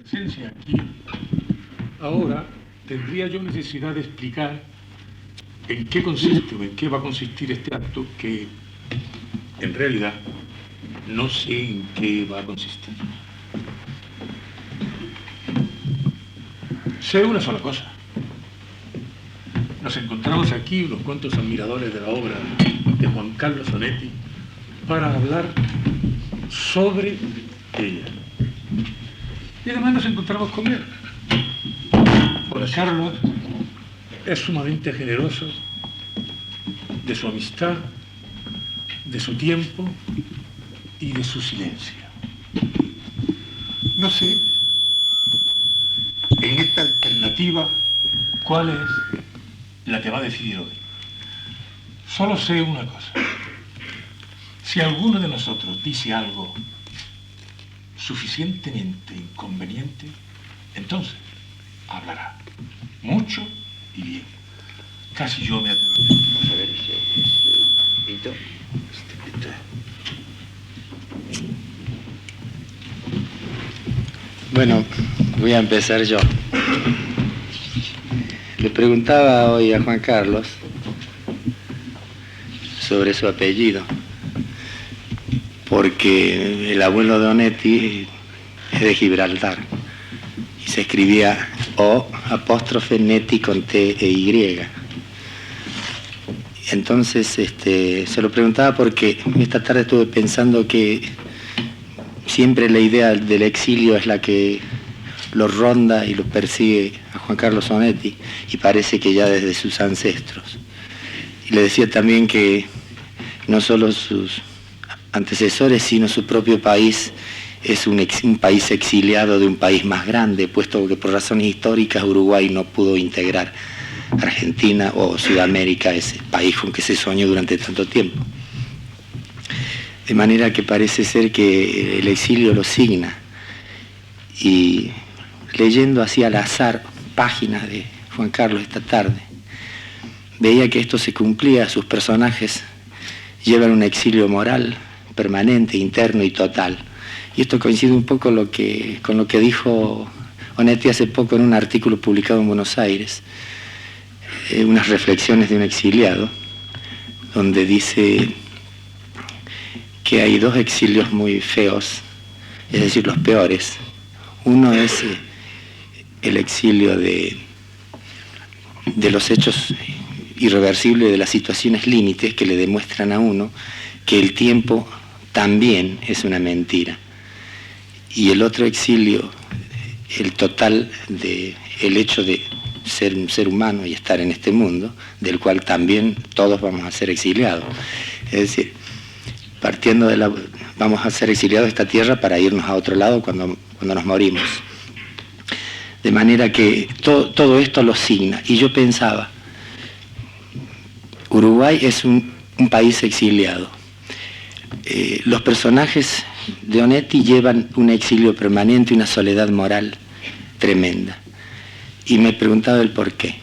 presencia aquí, ahora tendría yo necesidad de explicar en qué consiste o en qué va a consistir este acto que, en realidad, no sé en qué va a consistir. Sé una sola cosa. Nos encontramos aquí unos cuantos admiradores de la obra de Juan Carlos Onetti para hablar sobre ella. Y además nos encontramos con él. Juan Carlos es sumamente generoso de su amistad, de su tiempo y de su silencio. No sé, en esta alternativa, cuál es la que va a decidir hoy. Solo sé una cosa. Si alguno de nosotros dice algo suficientemente inconveniente, entonces hablará mucho y bien. Casi yo me atrevería. Vamos a ver ese pito. Bueno, voy a empezar yo. Le preguntaba hoy a Juan Carlos sobre su apellido, porque el abuelo de Onetti es de Gibraltar y se escribía O'' con T e Y. Entonces se lo preguntaba porque esta tarde estuve pensando que siempre la idea del exilio es la que lo ronda y lo persigue a Juan Carlos Onetti, y parece que ya desde sus ancestros. Y le decía también que no solo sus antecesores, sino su propio país es un país exiliado de un país más grande, puesto que por razones históricas Uruguay no pudo integrar Argentina o Sudamérica, ese país con que se soñó durante tanto tiempo. De manera que parece ser que el exilio lo signa. Y leyendo así al azar páginas de Juan Carlos esta tarde, veía que esto se cumplía. Sus personajes llevan un exilio moral permanente, interno y total. Y esto coincide un poco con lo que dijo Onetti hace poco en un artículo publicado en Buenos Aires, unas reflexiones de un exiliado, donde dice que hay dos exilios muy feos, es decir, los peores. Uno es el exilio de los hechos irreversibles, de las situaciones límites que le demuestran a uno que el tiempo también es una mentira. Y el otro exilio, el total el hecho de ser un ser humano y estar en este mundo, del cual también todos vamos a ser exiliados. Es decir, partiendo vamos a ser exiliados de esta tierra para irnos a otro lado cuando nos morimos. De manera que todo esto lo signa. Y yo pensaba, Uruguay es un país exiliado. Los personajes de Onetti llevan un exilio permanente, una soledad moral tremenda. Y me he preguntado el por qué.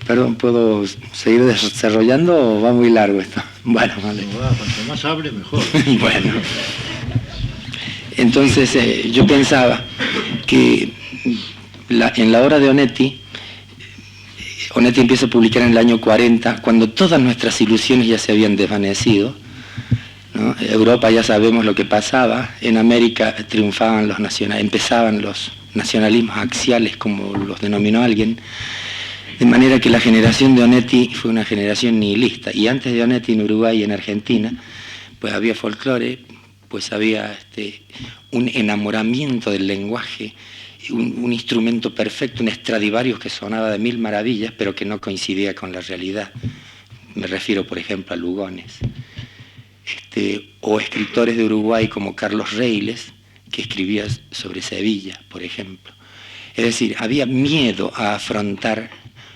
Perdón, ¿puedo seguir desarrollando o va muy largo esto? Bueno, vale. Cuanto más hable, mejor. Bueno. Entonces yo pensaba que en la obra de Onetti empieza a publicar en el año 40, cuando todas nuestras ilusiones ya se habían desvanecido, ¿no? Europa ya sabemos lo que pasaba, en América triunfaban empezaban los nacionalismos axiales, como los denominó alguien, de manera que la generación de Onetti fue una generación nihilista. Y antes de Onetti en Uruguay y en Argentina, pues había folclore, pues había un enamoramiento del lenguaje, un instrumento perfecto, un Stradivarius que sonaba de mil maravillas, pero que no coincidía con la realidad. Me refiero, por ejemplo, a Lugones. O escritores de Uruguay como Carlos Reiles, que escribía sobre Sevilla, por ejemplo. Es decir, había miedo a afrontar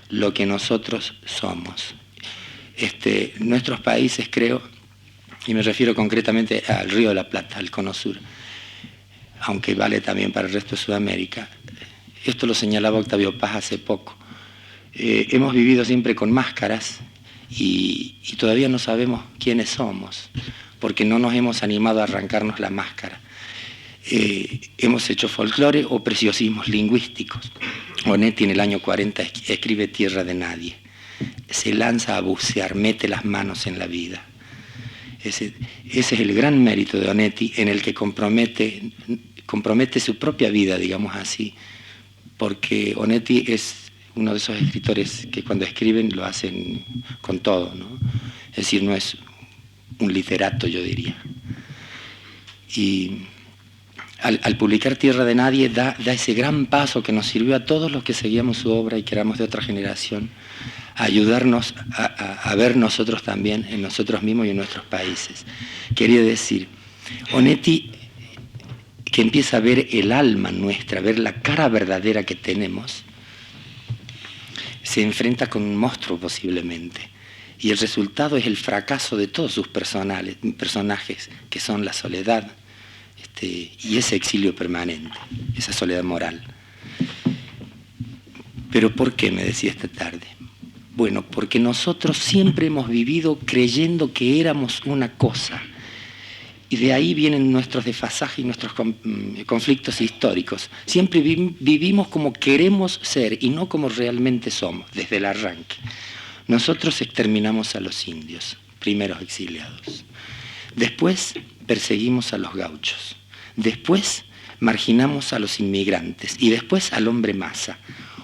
lo que nosotros somos. Nuestros países, creo, y me refiero concretamente al Río de la Plata, al Cono Sur, aunque vale también para el resto de Sudamérica. Esto lo señalaba Octavio Paz hace poco. Hemos vivido siempre con máscaras y todavía no sabemos quiénes somos, porque no nos hemos animado a arrancarnos la máscara. hemos hecho folclore o preciosismos lingüísticos. Onetti en el año 40 escribe Tierra de Nadie. Se lanza a bucear, mete las manos en la vida. Ese es el gran mérito de Onetti, en el que compromete su propia vida, digamos así, porque Onetti es uno de esos escritores que cuando escriben lo hacen con todo, ¿no? Es decir, no es un literato, yo diría. Y al publicar Tierra de Nadie da ese gran paso que nos sirvió a todos los que seguíamos su obra y que éramos de otra generación, a ayudarnos a ver nosotros también en nosotros mismos y en nuestros países. Quería decir, Onetti, que empieza a ver el alma nuestra, a ver la cara verdadera que tenemos, se enfrenta con un monstruo posiblemente. Y el resultado es el fracaso de todos sus personajes, que son la soledad y ese exilio permanente, esa soledad moral. ¿Pero por qué? Me decía esta tarde. Bueno, porque nosotros siempre hemos vivido creyendo que éramos una cosa. Y de ahí vienen nuestros desfasajes y nuestros conflictos históricos. Siempre vivimos como queremos ser y no como realmente somos, desde el arranque. Nosotros exterminamos a los indios, primeros exiliados. Después perseguimos a los gauchos. Después marginamos a los inmigrantes y después al hombre masa.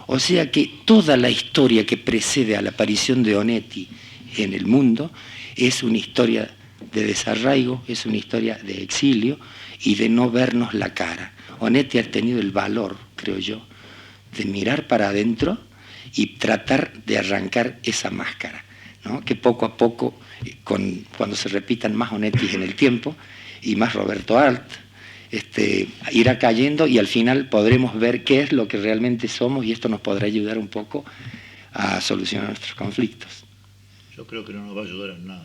O sea que toda la historia que precede a la aparición de Onetti en el mundo es una historia de desarraigo, es una historia de exilio y de no vernos la cara. Onetti ha tenido el valor, creo yo, de mirar para adentro y tratar de arrancar esa máscara, ¿no? Que poco a poco, cuando se repitan más Onettis en el tiempo y más Roberto Arlt, irá cayendo y al final podremos ver qué es lo que realmente somos y esto nos podrá ayudar un poco a solucionar nuestros conflictos. Yo creo que no nos va a ayudar en nada,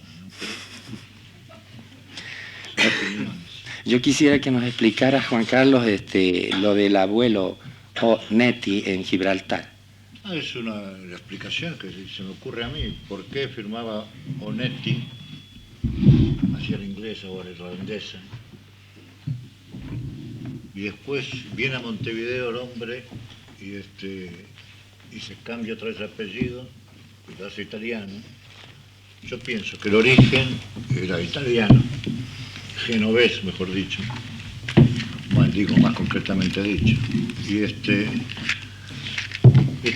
¿no? Yo quisiera que nos explicara, Juan Carlos, lo del abuelo Onetti en Gibraltar. Es una explicación que se me ocurre a mí. ¿Por qué firmaba Onetti, hacia la inglesa o la irlandesa? Y después viene a Montevideo el hombre y se cambia otra vez el apellido y lo hace italiano. Yo pienso que el origen era italiano, genovés, mejor dicho. Bueno, digo más concretamente dicho. Y este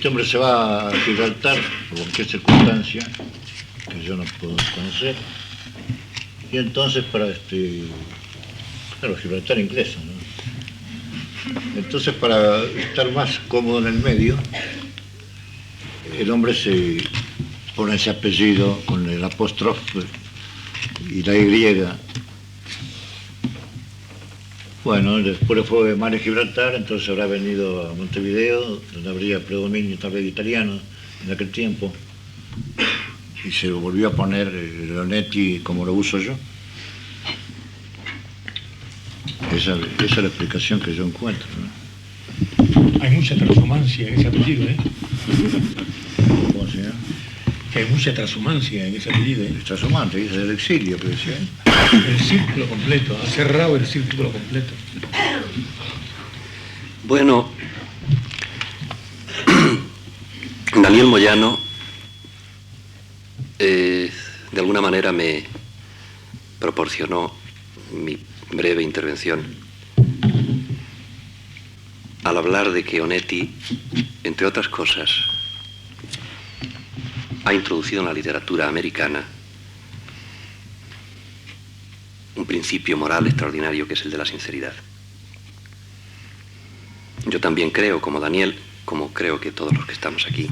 hombre se va a Gibraltar, por cualquier circunstancia que yo no puedo conocer. Y entonces claro, Gibraltar inglesa, ¿no? Entonces, para estar más cómodo en el medio, el hombre se pone ese apellido con el apóstrofe y la Y. Bueno, después fue Mar en Gibraltar, entonces habrá venido a Montevideo, donde habría predominio tal vez italiano en aquel tiempo, y se volvió a poner el Onetti como lo uso yo. Esa es la explicación que yo encuentro, ¿no? Hay mucha transhumancia en ese apellido, ¿eh? ¿Cómo se llama? Que hay mucha transhumancia en ese apellido, ¿eh? Es transhumante, es del exilio, que decía. El círculo completo, ha cerrado el círculo completo. Bueno, Daniel Moyano de alguna manera me proporcionó mi breve intervención al hablar de que Onetti, entre otras cosas, ha introducido en la literatura americana un principio moral extraordinario que es el de la sinceridad. Yo también creo, como Daniel, como creo que todos los que estamos aquí,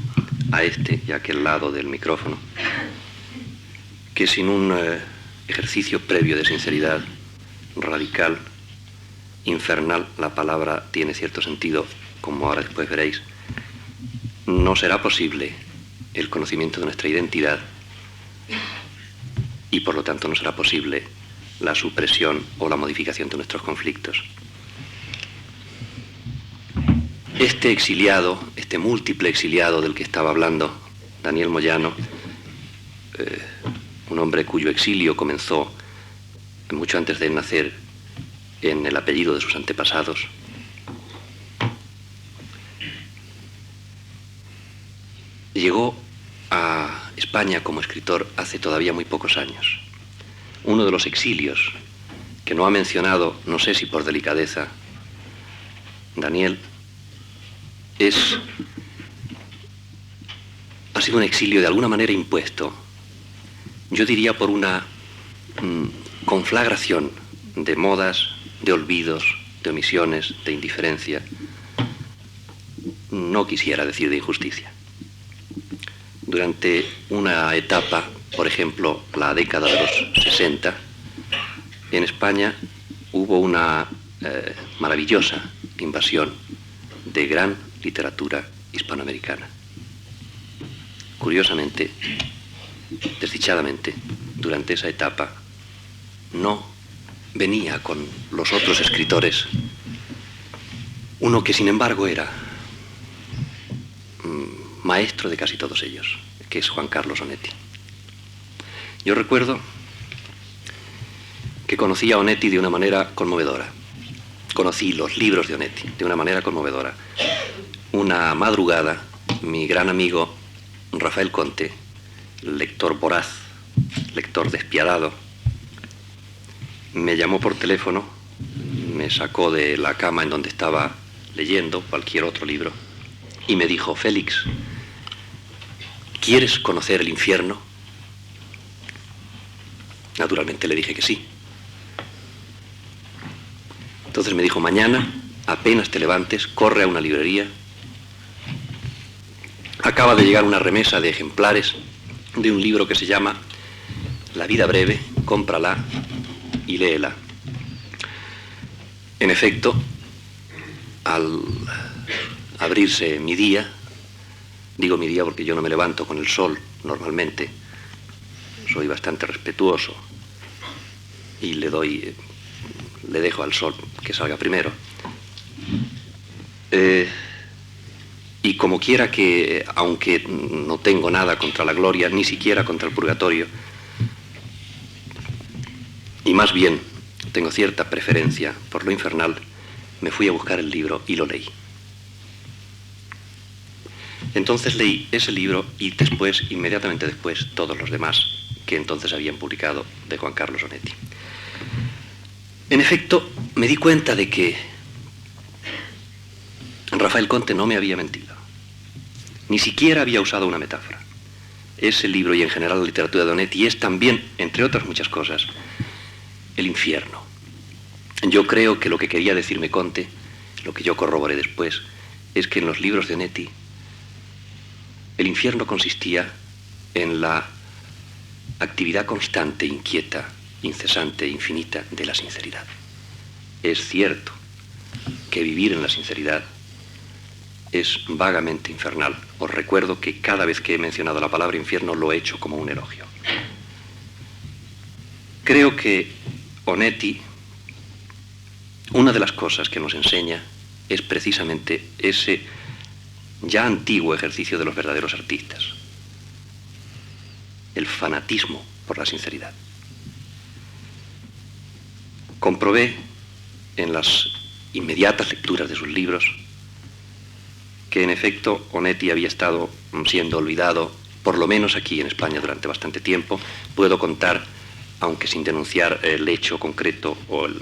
a este y a aquel lado del micrófono, que sin un ejercicio previo de sinceridad radical, infernal, la palabra tiene cierto sentido, como ahora después veréis, no será posible el conocimiento de nuestra identidad y por lo tanto no será posible la supresión o la modificación de nuestros conflictos. Este exiliado, este múltiple exiliado del que estaba hablando Daniel Moyano, un hombre cuyo exilio comenzó mucho antes de nacer en el apellido de sus antepasados. Llegó a España como escritor hace todavía muy pocos años. Uno de los exilios que no ha mencionado, no sé si por delicadeza, Daniel, ha sido un exilio de alguna manera impuesto, yo diría por una conflagración de modas, de olvidos, de omisiones, de indiferencia, no quisiera decir de injusticia. Durante una etapa, por ejemplo, la década de los 60, en España hubo una maravillosa invasión de gran literatura hispanoamericana. Curiosamente, desdichadamente, durante esa etapa no venía con los otros escritores uno que sin embargo era maestro de casi todos ellos, que es Juan Carlos Onetti. Yo recuerdo que conocí a Onetti de una manera conmovedora. Conocí los libros de Onetti de una manera conmovedora. Una madrugada, mi gran amigo Rafael Conte, lector voraz, lector despiadado, me llamó por teléfono, me sacó de la cama en donde estaba leyendo cualquier otro libro y me dijo: Félix, ¿quieres conocer el infierno? Naturalmente le dije que sí. Entonces me dijo: mañana, apenas te levantes, corre a una librería. Acaba de llegar una remesa de ejemplares de un libro que se llama La vida breve, cómprala y léela. En efecto, al abrirse mi día, digo mi día porque yo no me levanto con el sol normalmente, soy bastante respetuoso y le dejo al sol que salga primero. Y como quiera que, aunque no tengo nada contra la gloria, ni siquiera contra el purgatorio, y más bien tengo cierta preferencia por lo infernal, me fui a buscar el libro y lo leí. Entonces leí ese libro y después, inmediatamente después, todos los demás que entonces habían publicado de Juan Carlos Onetti. En efecto, me di cuenta de que Rafael Conte no me había mentido. Ni siquiera había usado una metáfora. Ese libro y en general la literatura de Onetti es también, entre otras muchas cosas, el infierno. Yo creo que lo que quería decirme Conte, lo que yo corroboré después, es que en los libros de Onetti el infierno consistía en la actividad constante, inquieta, incesante, infinita de la sinceridad. Es cierto que vivir en la sinceridad es vagamente infernal. Os recuerdo que cada vez que he mencionado la palabra infierno lo he hecho como un elogio. Creo que Onetti, una de las cosas que nos enseña es precisamente ese ya antiguo ejercicio de los verdaderos artistas, el fanatismo por la sinceridad. Comprobé en las inmediatas lecturas de sus libros que en efecto Onetti había estado siendo olvidado, por lo menos aquí en España, durante bastante tiempo. Puedo contar, aunque sin denunciar el hecho concreto o el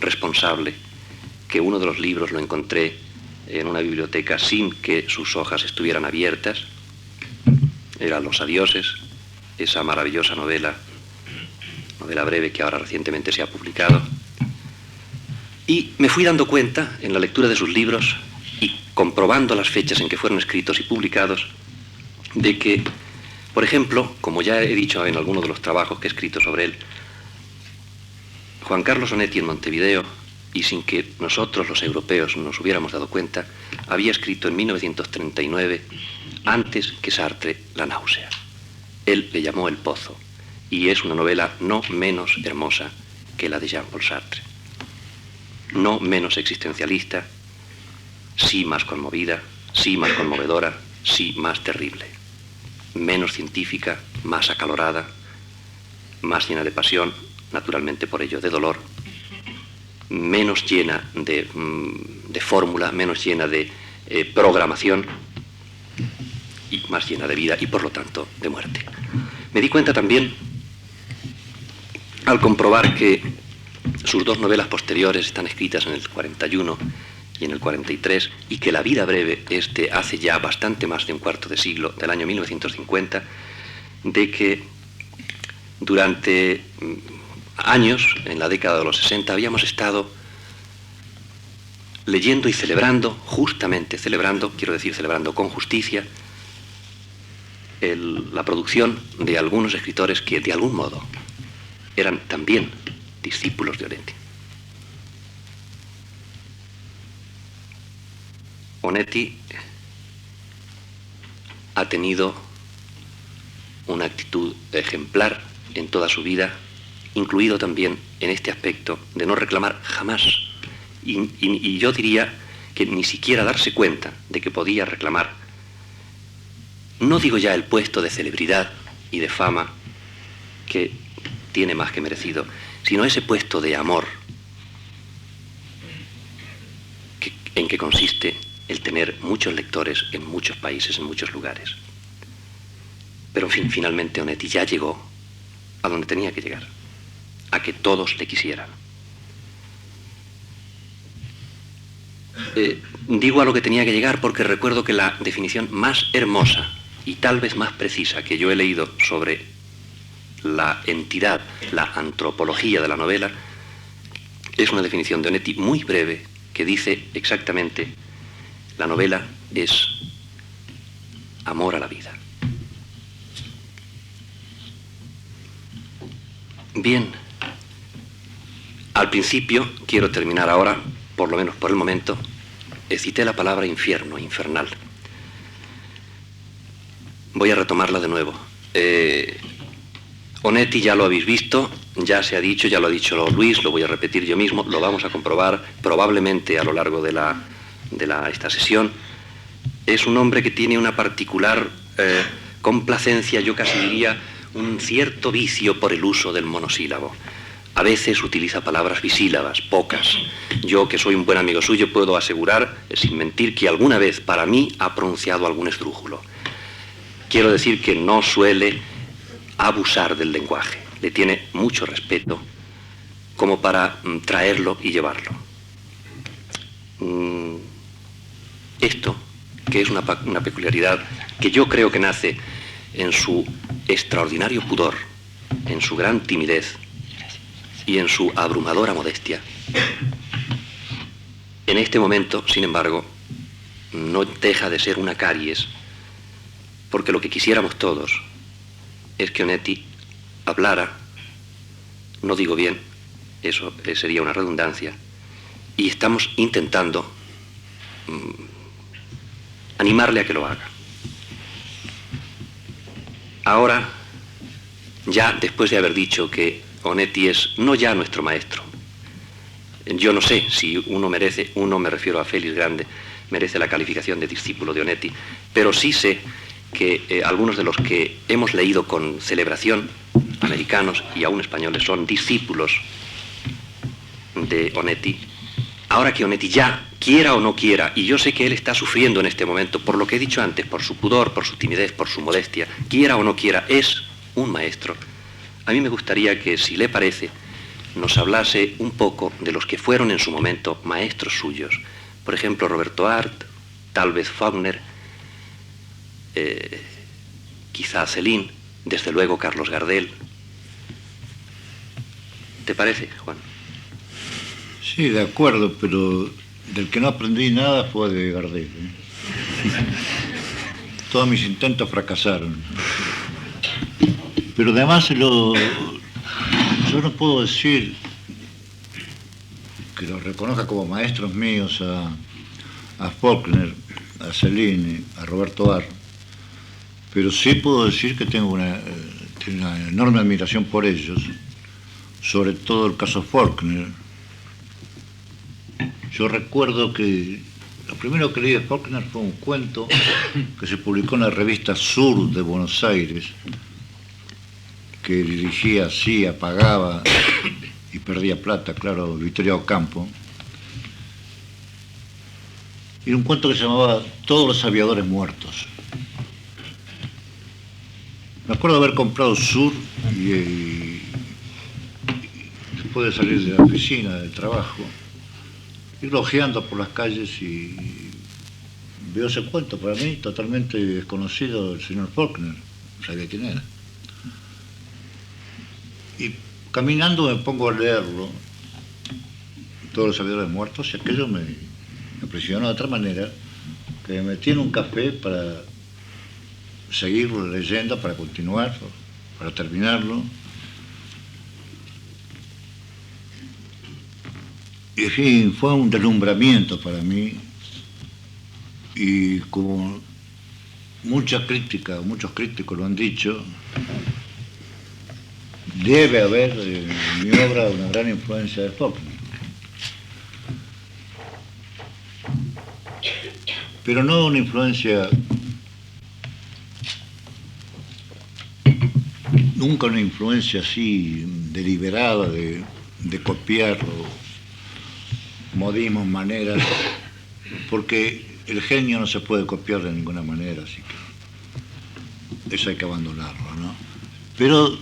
responsable, que uno de los libros lo encontré en una biblioteca sin que sus hojas estuvieran abiertas. Era Los adioses, esa maravillosa novela breve que ahora recientemente se ha publicado. Y me fui dando cuenta en la lectura de sus libros y comprobando las fechas en que fueron escritos y publicados, de que, por ejemplo, como ya he dicho en alguno de los trabajos que he escrito sobre él, Juan Carlos Onetti en Montevideo, y sin que nosotros los europeos nos hubiéramos dado cuenta, había escrito en 1939, antes que Sartre, La náusea. Él le llamó El pozo, y es una novela no menos hermosa que la de Jean-Paul Sartre. No menos existencialista, sí más conmovida, sí más conmovedora, sí más terrible. Menos científica, más acalorada, más llena de pasión, naturalmente por ello de dolor, menos llena de fórmula, menos llena de programación y más llena de vida y por lo tanto de muerte. Me di cuenta también al comprobar que sus dos novelas posteriores están escritas en el 41 y en el 43 y que La vida breve es de hace ya bastante más de un cuarto de siglo, del año 1950, de que durante años, en la década de los 60, habíamos estado leyendo y celebrando, justamente celebrando, quiero decir celebrando con justicia, la producción de algunos escritores que de algún modo eran también discípulos de Onetti. Onetti ha tenido una actitud ejemplar en toda su vida, incluido también en este aspecto de no reclamar jamás, y yo diría que ni siquiera darse cuenta de que podía reclamar, no digo ya el puesto de celebridad y de fama que tiene más que merecido, sino ese puesto de amor en que consiste el tener muchos lectores en muchos países, en muchos lugares. Pero en fin, finalmente Onetti ya llegó a donde tenía que llegar, a que todos le quisieran. Digo a lo que tenía que llegar porque recuerdo que la definición más hermosa y tal vez más precisa que yo he leído sobre la entidad, la antropología de la novela, es una definición de Onetti muy breve que dice exactamente: la novela es amor a la vida. Bien, al principio, quiero terminar ahora, por lo menos por el momento, cité la palabra infierno, infernal. Voy a retomarla de nuevo. Onetti ya lo habéis visto, ya se ha dicho, ya lo ha dicho Luis, lo voy a repetir yo mismo, lo vamos a comprobar probablemente a lo largo de esta sesión. Es un hombre que tiene una particular complacencia, yo casi diría un cierto vicio por el uso del monosílabo. A veces utiliza palabras bisílabas, pocas. Yo, que soy un buen amigo suyo, puedo asegurar, sin mentir, que alguna vez para mí ha pronunciado algún esdrújulo. Quiero decir que no suele abusar del lenguaje. Le tiene mucho respeto como para traerlo y llevarlo. Esto, que es una peculiaridad que yo creo que nace en su extraordinario pudor, en su gran timidez y en su abrumadora modestia, en este momento, sin embargo, no deja de ser una caries, porque lo que quisiéramos todos es que Onetti hablara, no digo bien, eso sería una redundancia, y estamos intentando animarle a que lo haga. Ahora, ya después de haber dicho que Onetti es no ya nuestro maestro, yo no sé si uno me refiero a Félix Grande, merece la calificación de discípulo de Onetti, pero sí sé que algunos de los que hemos leído con celebración, americanos y aún españoles, son discípulos de Onetti. Ahora que Onetti ya quiera o no quiera, y yo sé que él está sufriendo en este momento, por lo que he dicho antes, por su pudor, por su timidez, por su modestia, quiera o no quiera, es un maestro. A mí me gustaría que, si le parece, nos hablase un poco de los que fueron en su momento maestros suyos. Por ejemplo, Roberto Art, tal vez Faulkner, quizá Céline, desde luego Carlos Gardel. ¿Te parece, Juan? Sí, de acuerdo, pero del que no aprendí nada fue de Gardel. Todos mis intentos fracasaron. Pero además yo no puedo decir que los reconozca como maestros míos a Faulkner, a Céline, a Roberto Art, pero sí puedo decir que tengo una enorme admiración por ellos, sobre todo el caso Faulkner. Yo recuerdo que lo primero que leí de Faulkner fue un cuento que se publicó en la revista Sur de Buenos Aires, que dirigía así, apagaba y perdía plata, claro, Vittorio Ocampo. Y un cuento que se llamaba Todos los aviadores muertos. Me acuerdo de haber comprado Sur y después de salir de la oficina, del trabajo, ir ojeando por las calles y veo ese cuento, para mí totalmente desconocido, el señor Faulkner, no sabía quién era. Y caminando me pongo a leerlo, Todos los aviadores muertos, y aquello me impresionó de otra manera, que me metí en un café para seguir leyendo, para continuar, para terminarlo. Y en fin, fue un deslumbramiento para mí, y como muchos críticos lo han dicho, debe haber en mi obra una gran influencia de Faulkner. Pero no una influencia, nunca una influencia así deliberada de copiar modismos, maneras, porque el genio no se puede copiar de ninguna manera, así que eso hay que abandonarlo, ¿no? Pero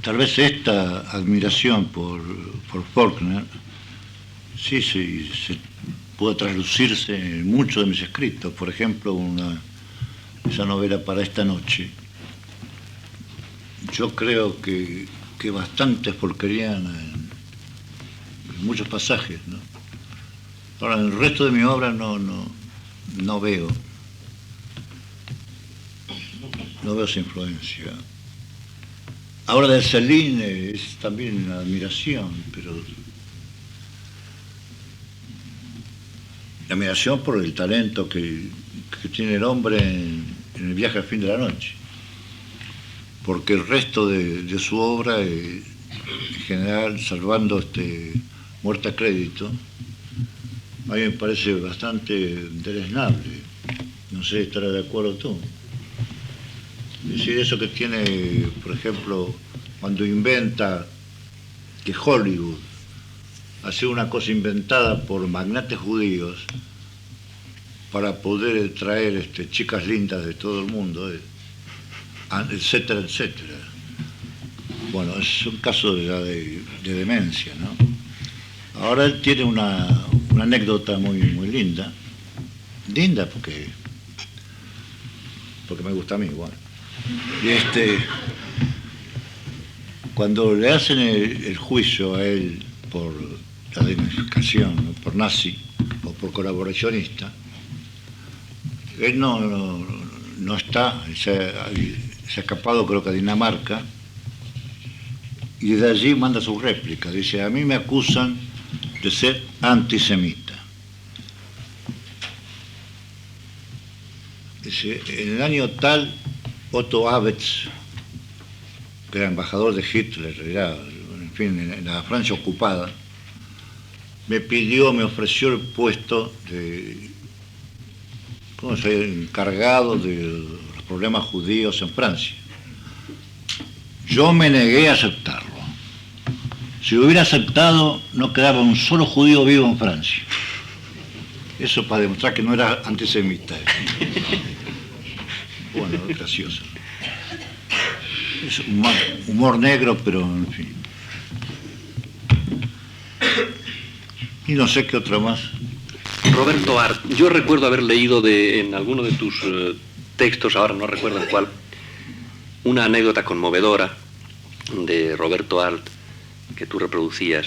tal vez esta admiración por Faulkner sí se puede traslucirse en muchos de mis escritos. Por ejemplo, esa novela Para esta noche, yo creo que bastante faulkneriana en muchos pasajes, ¿no? Ahora, en el resto de mi obra no veo esa influencia. Ahora, de Céline es también una admiración, pero la admiración por el talento que tiene el hombre en el viaje al fin de la noche, porque el resto de su obra, en general, salvando Muerte a crédito, a mí me parece bastante deleznable. No sé, ¿estarás de acuerdo tú? Es decir, eso que tiene, por ejemplo, cuando inventa que Hollywood hace una cosa inventada por magnates judíos para poder traer chicas lindas de todo el mundo, etcétera, etcétera. Bueno, es un caso de demencia, ¿no? Ahora él tiene una anécdota muy linda porque me gusta a mí igual. Y cuando le hacen el juicio a él por la identificación, ¿no?, por nazi o por colaboracionista, él no está, se ha escapado creo que a Dinamarca, y de allí manda su réplica. Dice: a mí me acusan de ser antisemita. Dice: en el año tal, Otto Abetz, que era embajador de Hitler, en fin, en la Francia ocupada, me ofreció el puesto de encargado de los problemas judíos en Francia. Yo me negué a aceptarlo. Si lo hubiera aceptado, no quedaba un solo judío vivo en Francia. Eso para demostrar que no era antisemita. Bueno, es gracioso. Es humor negro, pero en fin. Y no sé qué otra más. Roberto Arlt, yo recuerdo haber leído en alguno de tus textos, ahora no recuerdo en cuál, una anécdota conmovedora de Roberto Arlt que tú reproducías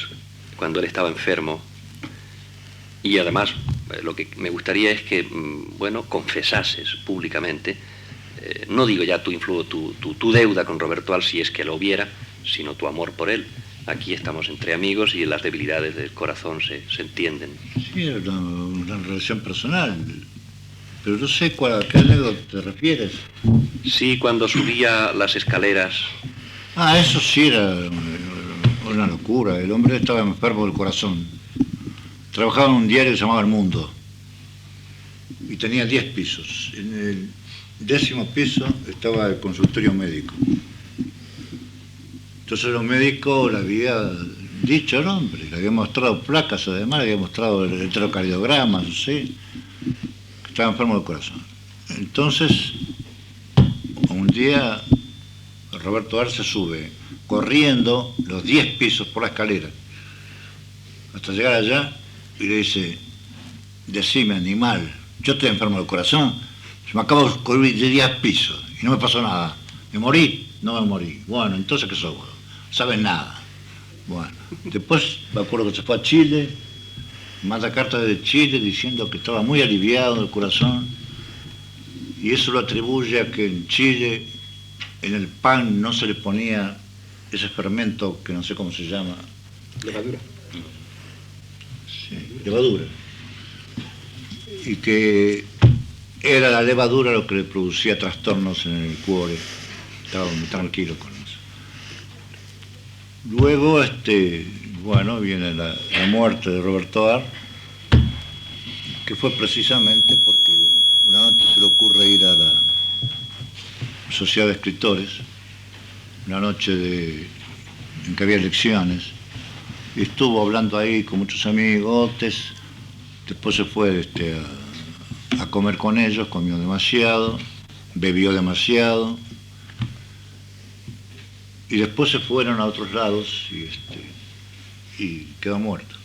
cuando él estaba enfermo, y además lo que me gustaría es que, confesases públicamente, no digo ya tu deuda con Roberto Arlt, si es que lo hubiera, sino tu amor por él. Aquí estamos entre amigos y las debilidades del corazón se entienden. Sí, era una relación personal, pero no sé a qué anécdota te refieres. Sí, cuando subía las escaleras. Eso sí era una locura. El hombre estaba enfermo del corazón. Trabajaba en un diario que se llamaba El Mundo y tenía 10 pisos. En el 10º piso estaba el consultorio médico. Entonces los médicos la vida Dicho el hombre, le había mostrado placas además, le había mostrado el electrocardiograma, ¿sí? Que estaba enfermo del corazón. Entonces, un día Roberto Arce sube corriendo los 10 pisos por la escalera hasta llegar allá y le dice: decime, animal, yo estoy enfermo del corazón, se me acabo de correr de 10 pisos y no me pasó nada. ¿Me morí? No me morí. Bueno, entonces ¿qué sos vos? ¿Sabes nada? Bueno, después me acuerdo que se fue a Chile, manda cartas de Chile diciendo que estaba muy aliviado del corazón, y eso lo atribuye a que en Chile en el pan no se le ponía ese fermento que no sé cómo se llama. Levadura. Sí, levadura. Y que era la levadura lo que le producía trastornos en el cuore. Estaba muy tranquilo con eso. Luego, bueno, viene la muerte de Roberto Ar, que fue precisamente porque una noche se le ocurre ir a la Sociedad de Escritores, una noche en que había elecciones, y estuvo hablando ahí con muchos amigotes. Después se fue a comer con ellos, comió demasiado, bebió demasiado, y después se fueron a otros lados y quedó muerto,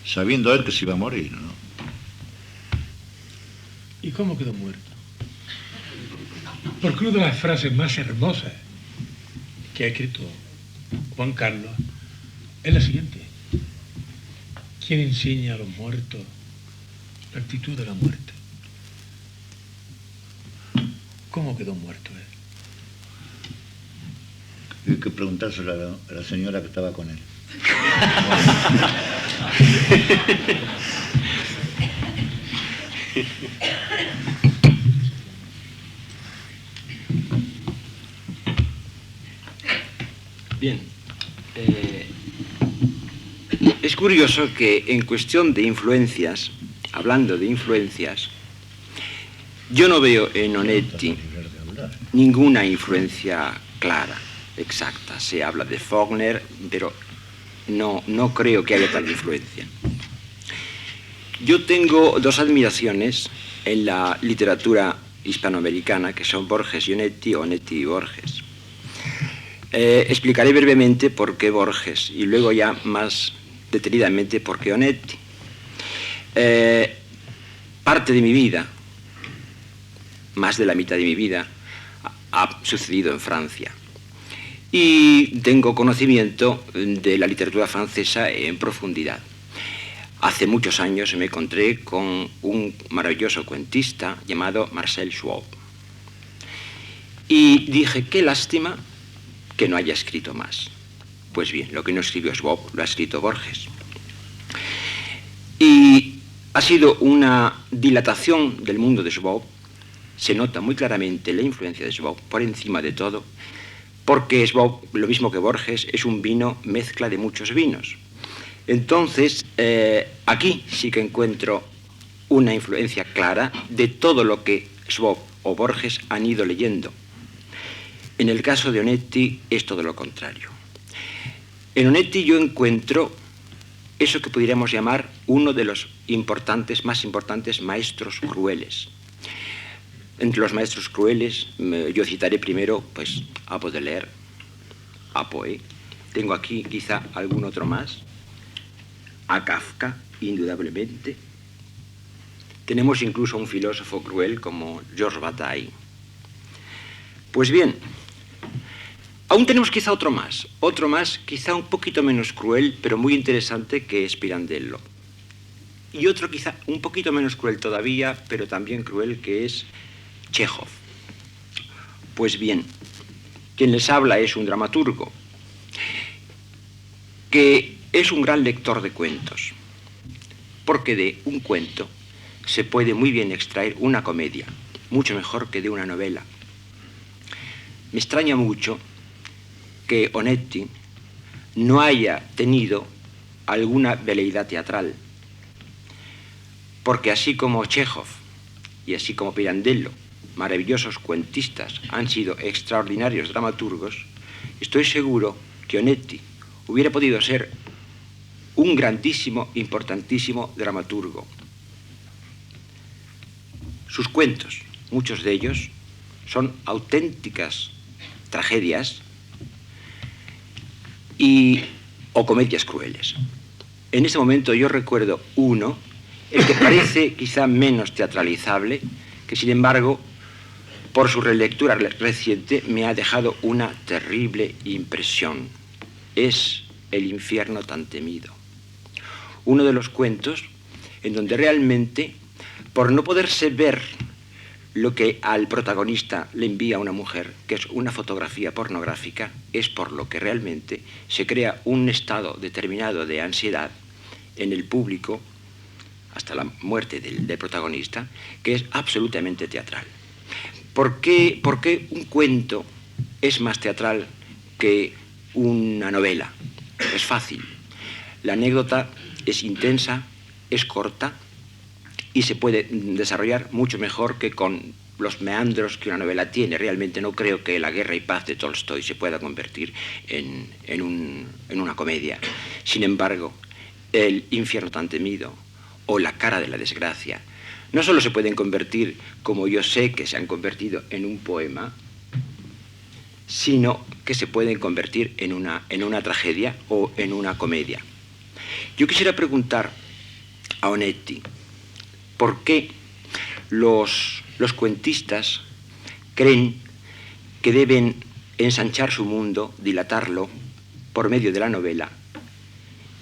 sabiendo él que se iba a morir, ¿no? ¿Y cómo quedó muerto? Porque una de las frases más hermosas que ha escrito Juan Carlos es la siguiente: ¿quién enseña a los muertos la actitud de la muerte? ¿Cómo quedó muerto él? Hay que preguntárselo a la señora que estaba con él. Bien. Es curioso que en cuestión de influencias, hablando de influencias, yo no veo en Onetti ninguna influencia clara, exacta. Se habla de Faulkner, pero no creo que haya tal influencia. Yo tengo dos admiraciones en la literatura hispanoamericana, que son Borges y Onetti, o Onetti y Borges. Explicaré brevemente por qué Borges y luego ya más detenidamente por qué Onetti. Parte de mi vida, más de la mitad de mi vida, ha sucedido en Francia. Y tengo conocimiento de la literatura francesa en profundidad. Hace muchos años me encontré con un maravilloso cuentista llamado Marcel Schwab. Y dije, qué lástima que no haya escrito más. Pues bien, lo que no escribió Schwab lo ha escrito Borges. Y ha sido una dilatación del mundo de Schwab. Se nota muy claramente la influencia de Schwab por encima de todo, porque Schwab, lo mismo que Borges, es un vino mezcla de muchos vinos. Entonces, aquí sí que encuentro una influencia clara de todo lo que Schwab o Borges han ido leyendo. En el caso de Onetti es todo lo contrario. En Onetti yo encuentro eso que podríamos llamar uno de los más importantes maestros crueles. Entre los maestros crueles yo citaré primero pues, a Baudelaire, a Poe. Tengo aquí quizá algún otro más. A Kafka, indudablemente. Tenemos incluso un filósofo cruel como Georges Bataille. Pues bien, aún tenemos quizá otro más quizá un poquito menos cruel, pero muy interesante, que es Pirandello. Y otro quizá un poquito menos cruel todavía, pero también cruel, que es Chekhov. Pues bien, quien les habla es un dramaturgo que es un gran lector de cuentos, porque de un cuento se puede muy bien extraer una comedia, mucho mejor que de una novela. Me extraña mucho que Onetti no haya tenido alguna veleidad teatral, porque así como Chekhov y así como Pirandello, maravillosos cuentistas, han sido extraordinarios dramaturgos, estoy seguro que Onetti hubiera podido ser un grandísimo, importantísimo dramaturgo. Sus cuentos, muchos de ellos, son auténticas tragedias o comedias crueles. En este momento yo recuerdo uno, el que parece quizá menos teatralizable, que sin embargo, por su relectura reciente, me ha dejado una terrible impresión. Es El infierno tan temido. Uno de los cuentos en donde realmente, por no poderse ver lo que al protagonista le envía una mujer, que es una fotografía pornográfica, es por lo que realmente se crea un estado determinado de ansiedad en el público, hasta la muerte del protagonista, que es absolutamente teatral. ¿Por qué un cuento es más teatral que una novela? Es fácil. La anécdota es intensa, es corta y se puede desarrollar mucho mejor que con los meandros que una novela tiene. Realmente no creo que La guerra y paz de Tolstoy se pueda convertir en una comedia. Sin embargo, El infierno tan temido o La cara de la desgracia no solo se pueden convertir, como yo sé que se han convertido, en un poema, sino que se pueden convertir en una tragedia o en una comedia. Yo quisiera preguntar a Onetti, ¿por qué los cuentistas creen que deben ensanchar su mundo, dilatarlo, por medio de la novela,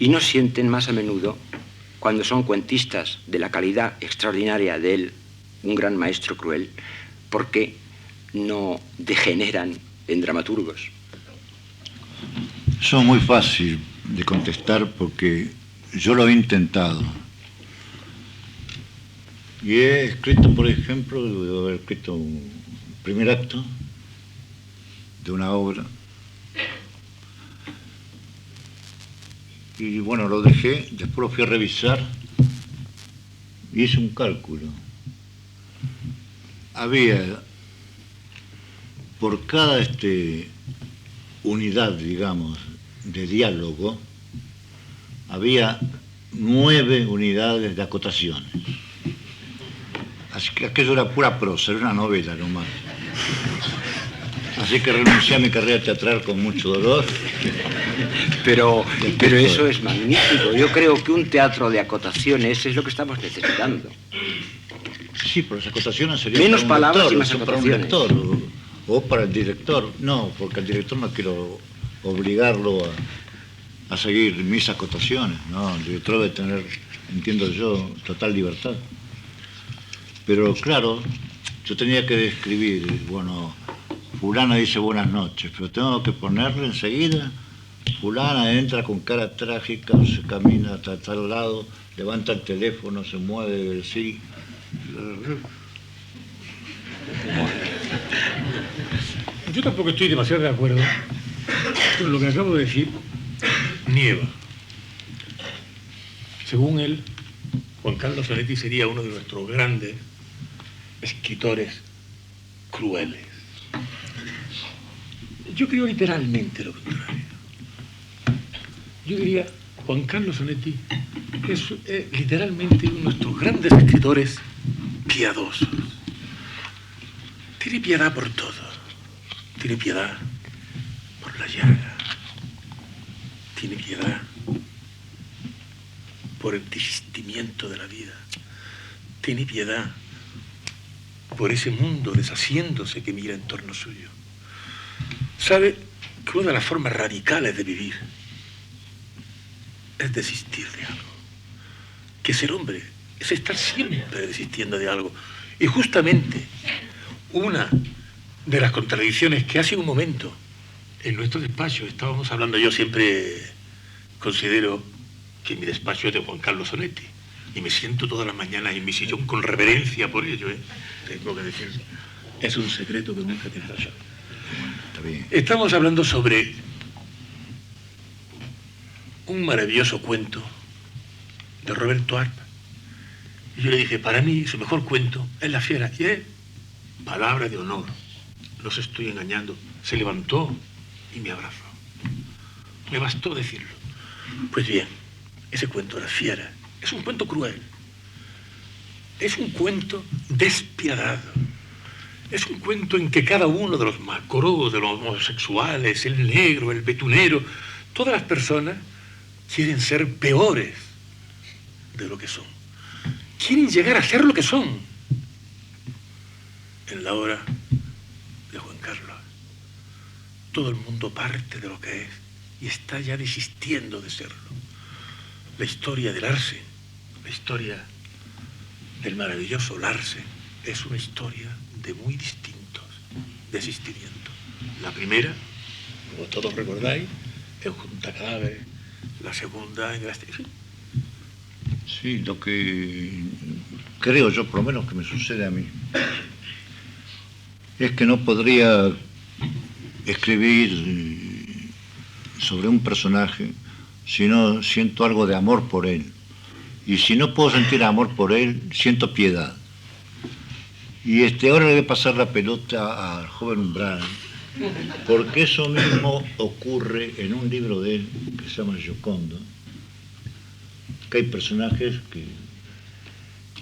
y no sienten más a menudo, cuando son cuentistas de la calidad extraordinaria de él, un gran maestro cruel, por qué no degeneran en dramaturgos? Eso es muy fácil de contestar porque yo lo he intentado. Y he escrito, por ejemplo, debo haber escrito un primer acto de una obra. Y bueno, lo dejé, después lo fui a revisar y hice un cálculo. Había, por cada unidad, digamos, de diálogo, había 9 unidades de acotaciones. Así que aquello era pura prosa, era una novela nomás. Así que renuncié a mi carrera teatral con mucho dolor. Pero eso es magnífico. Yo creo que un teatro de acotaciones es lo que estamos necesitando. Sí, pero las acotaciones serían menos para un palabras lector, y más son acotaciones. para un lector o para el director. No, porque al director no quiero obligarlo a seguir mis acotaciones. No, el director debe tener, entiendo yo, total libertad. Pero claro, yo tenía que describir, bueno, fulana dice buenas noches, pero tengo que ponerle enseguida, fulana entra con cara trágica, se camina hasta tal lado, levanta el teléfono, se mueve, sí. Yo tampoco estoy demasiado de acuerdo con lo que acabo de decir. Nieva. Según él, Juan Carlos Onetti sería uno de nuestros grandes escritores crueles. Yo creo literalmente lo contrario. Yo diría, Juan Carlos Onetti es literalmente uno de nuestros grandes escritores piadosos. Tiene piedad por todo. Tiene piedad por la llaga. Tiene piedad por el desistimiento de la vida. Tiene piedad por ese mundo deshaciéndose que mira en torno suyo. Sabe que una de las formas radicales de vivir es desistir de algo. Que ser hombre es estar siempre desistiendo de algo. Y justamente una de las contradicciones que hace un momento en nuestro despacho estábamos hablando, yo siempre considero que mi despacho es de Juan Carlos Onetti y me siento todas las mañanas en mi sillón con reverencia por ello, tengo que decir, es un secreto que nunca tendrá yo. Estamos hablando sobre un maravilloso cuento de Roberto Arp. Y yo le dije, para mí su mejor cuento es La Fiera. Y él, palabra de honor, no se estoy engañando, se levantó y me abrazó. Me bastó decirlo. Pues bien, ese cuento era fiera. Es un cuento cruel. Es un cuento despiadado. Es un cuento en que cada uno de los macoros, de los homosexuales, el negro, el betunero, todas las personas quieren ser peores de lo que son. Quieren llegar a ser lo que son. En la obra de Juan Carlos, todo el mundo parte de lo que es y está ya desistiendo de serlo. La historia del Larsen, la historia del maravilloso Larsen, es una historia de muy distintos desistimientos. La primera, como todos recordáis, en Junta Cadáveres, la segunda en las... Sí, lo que creo yo, por lo menos que me sucede a mí, es que no podría escribir sobre un personaje si no siento algo de amor por él. Y si no puedo sentir amor por él, siento piedad. Y ahora le voy a pasar la pelota al joven Umbral, porque eso mismo ocurre en un libro de él que se llama Giocondo, que hay personajes que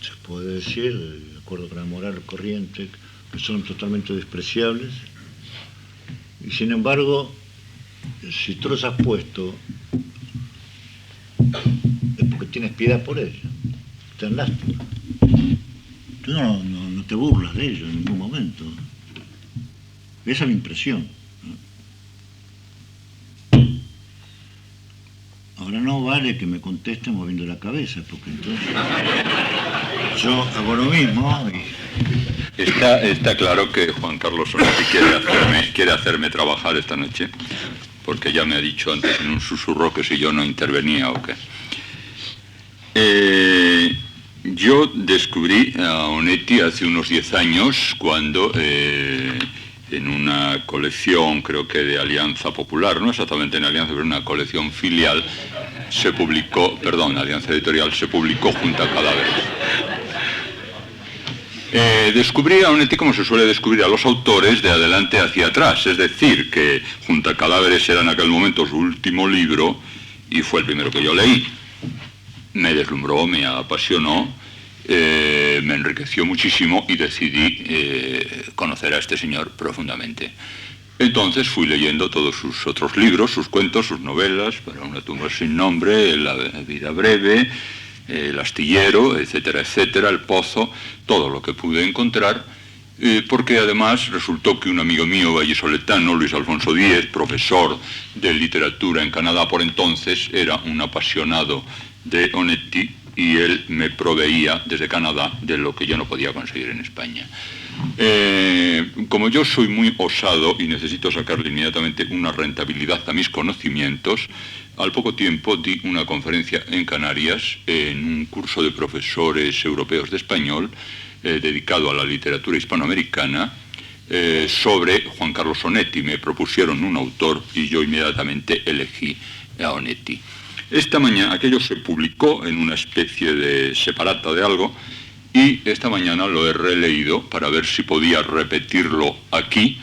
se puede decir, de acuerdo con la moral corriente, que son totalmente despreciables, y sin embargo, si tú los has puesto, es porque tienes piedad por ellos, te dan lástima. Tú no te burlas de ellos en ningún momento. Esa es la impresión. Ahora no vale que me contesten moviendo la cabeza, porque entonces yo hago lo mismo y... Está claro que Juan Carlos Sonetti quiere hacerme trabajar esta noche, porque ya me ha dicho antes en un susurro que si yo no intervenía o qué. Yo descubrí a Onetti hace unos 10 años cuando en una colección, creo que de Alianza Popular, no exactamente en Alianza, pero en una colección filial, se publicó, perdón, Alianza Editorial, se publicó Junta Cadáveres. Descubrí a Onetti como se suele descubrir a los autores de adelante hacia atrás, es decir, que Junta Cadáveres era en aquel momento su último libro y fue el primero que yo leí. Me deslumbró, me apasionó, me enriqueció muchísimo y decidí conocer a este señor profundamente. Entonces fui leyendo todos sus otros libros, sus cuentos, sus novelas, Para una tumba sin nombre, La vida breve, El astillero, etcétera, etcétera, El pozo, todo lo que pude encontrar, porque además resultó que un amigo mío vallisoletano, Luis Alfonso Díez, profesor de literatura en Canadá por entonces, era un apasionado de Onetti y él me proveía desde Canadá de lo que yo no podía conseguir en España. Como yo soy muy osado y necesito sacarle inmediatamente una rentabilidad a mis conocimientos, al poco tiempo di una conferencia en Canarias en un curso de profesores europeos de español dedicado a la literatura hispanoamericana sobre Juan Carlos Onetti. Me propusieron un autor y yo inmediatamente elegí a Onetti. Esta mañana, aquello se publicó en una especie de separata de algo, y esta mañana lo he releído para ver si podía repetirlo aquí,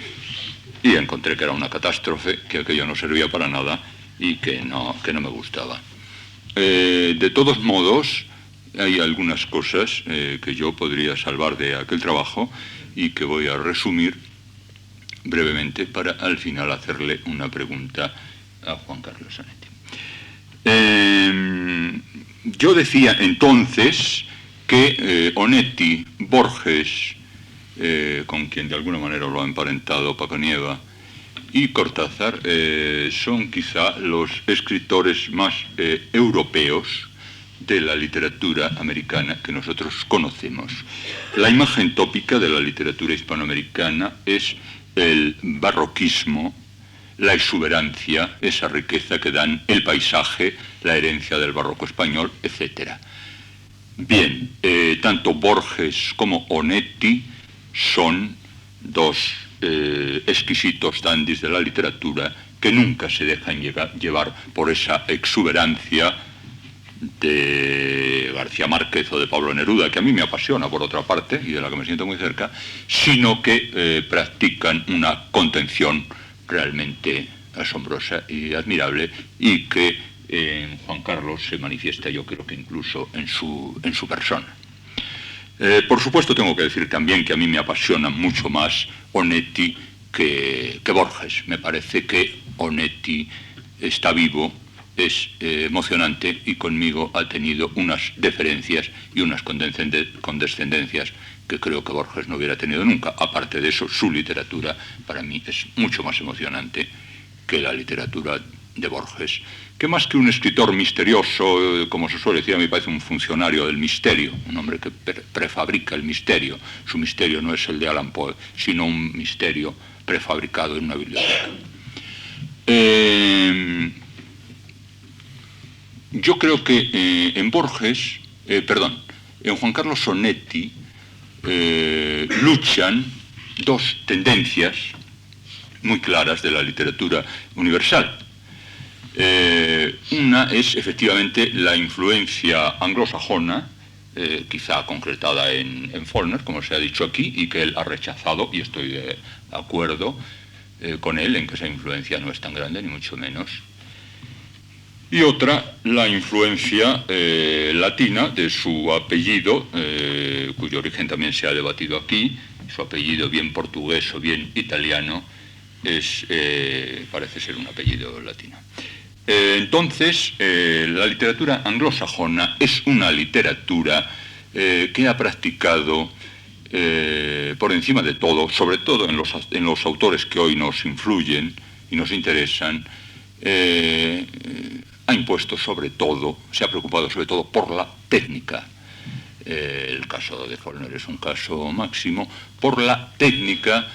y encontré que era una catástrofe, que aquello no servía para nada y que no me gustaba. De todos modos, hay algunas cosas que yo podría salvar de aquel trabajo y que voy a resumir brevemente para al final hacerle una pregunta a Juan Carlos Onetti. Yo decía entonces que Onetti, Borges, con quien de alguna manera lo ha emparentado Paco Nieva, y Cortázar son quizá los escritores más europeos de la literatura americana que nosotros conocemos. La imagen tópica de la literatura hispanoamericana es el barroquismo, la exuberancia, esa riqueza que dan el paisaje, la herencia del barroco español, etc. Bien, tanto Borges como Onetti son dos exquisitos dandis de la literatura que nunca se dejan llevar por esa exuberancia de García Márquez o de Pablo Neruda, que a mí me apasiona por otra parte y de la que me siento muy cerca, sino que practican una contención realmente asombrosa y admirable, y que en Juan Carlos se manifiesta, yo creo que incluso en su persona. Por supuesto tengo que decir también que a mí me apasiona mucho más Onetti que Borges. Me parece que Onetti está vivo, es emocionante, y conmigo ha tenido unas deferencias y unas condescendencias que creo que Borges no hubiera tenido nunca. Aparte de eso, su literatura para mí es mucho más emocionante que la literatura de Borges, que más que un escritor misterioso, como se suele decir, a mí me parece un funcionario del misterio, un hombre que prefabrica el misterio. Su misterio no es el de Allan Poe, sino un misterio prefabricado en una biblioteca. Yo creo que en Juan Carlos Onetti luchan dos tendencias muy claras de la literatura universal. Una es efectivamente la influencia anglosajona, quizá concretada en Faulkner, como se ha dicho aquí, y que él ha rechazado, y estoy de acuerdo con él en que esa influencia no es tan grande, ni mucho menos. Y otra, la influencia latina de su apellido, cuyo origen también se ha debatido aquí. Su apellido, bien portugués o bien italiano, parece ser un apellido latino. Entonces, la literatura anglosajona es una literatura que ha practicado por encima de todo, sobre todo en los autores que hoy nos influyen y nos interesan, ha impuesto sobre todo, se ha preocupado sobre todo por la técnica. El caso de Faulkner es un caso máximo, por la técnica,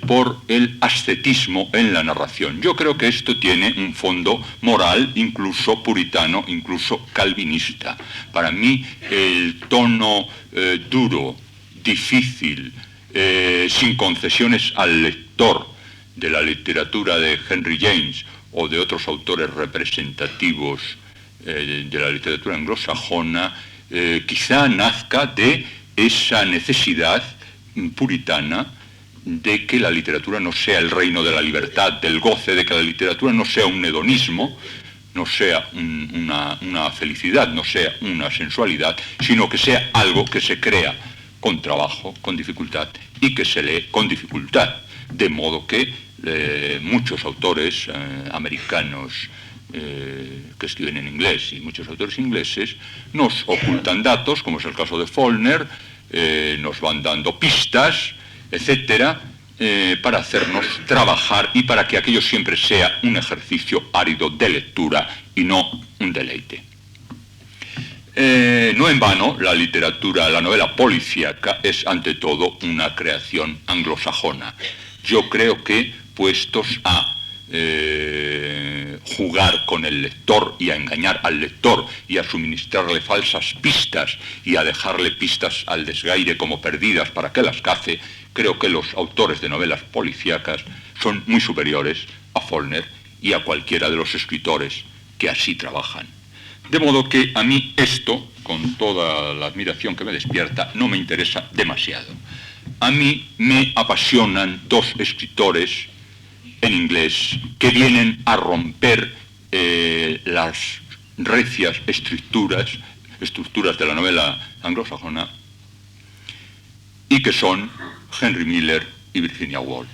por el ascetismo en la narración. Yo creo que esto tiene un fondo moral, incluso puritano, incluso calvinista. Para mí, el tono duro, difícil, sin concesiones al lector, de la literatura de Henry James o de otros autores representativos de la literatura anglosajona, quizá nazca de esa necesidad puritana de que la literatura no sea el reino de la libertad, del goce, de que la literatura no sea un hedonismo, no sea una felicidad, no sea una sensualidad, sino que sea algo que se crea con trabajo, con dificultad, y que se lee con dificultad. De modo que muchos autores americanos que escriben en inglés y muchos autores ingleses nos ocultan datos, como es el caso de Faulkner, nos van dando pistas, etcétera, para hacernos trabajar y para que aquello siempre sea un ejercicio árido de lectura y no un deleite. No en vano, la literatura, la novela policíaca es ante todo una creación anglosajona. Yo creo que, puestos a jugar con el lector y a engañar al lector y a suministrarle falsas pistas y a dejarle pistas al desgaire como perdidas para que las cace, creo que los autores de novelas policíacas son muy superiores a Faulkner y a cualquiera de los escritores que así trabajan. De modo que a mí esto, con toda la admiración que me despierta, no me interesa demasiado. A mí me apasionan dos escritores en inglés que vienen a romper las recias estructuras de la novela anglosajona, y que son Henry Miller y Virginia Woolf.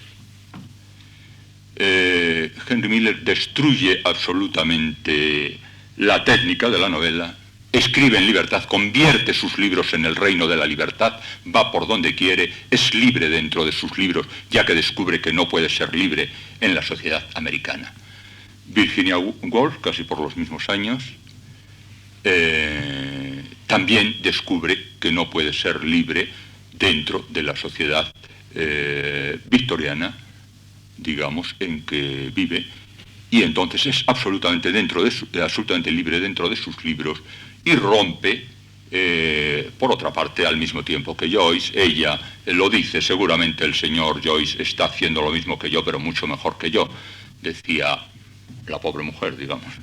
Henry Miller destruye absolutamente la técnica de la novela, escribe en libertad, convierte sus libros en el reino de la libertad, va por donde quiere, es libre dentro de sus libros, ya que descubre que no puede ser libre en la sociedad americana. Virginia Woolf, casi por los mismos años, también descubre que no puede ser libre dentro de la sociedad victoriana, digamos, en que vive, y entonces es absolutamente libre dentro de sus libros y rompe, por otra parte, al mismo tiempo que Joyce. Ella lo dice, seguramente el señor Joyce está haciendo lo mismo que yo, pero mucho mejor que yo, decía la pobre mujer, digamos.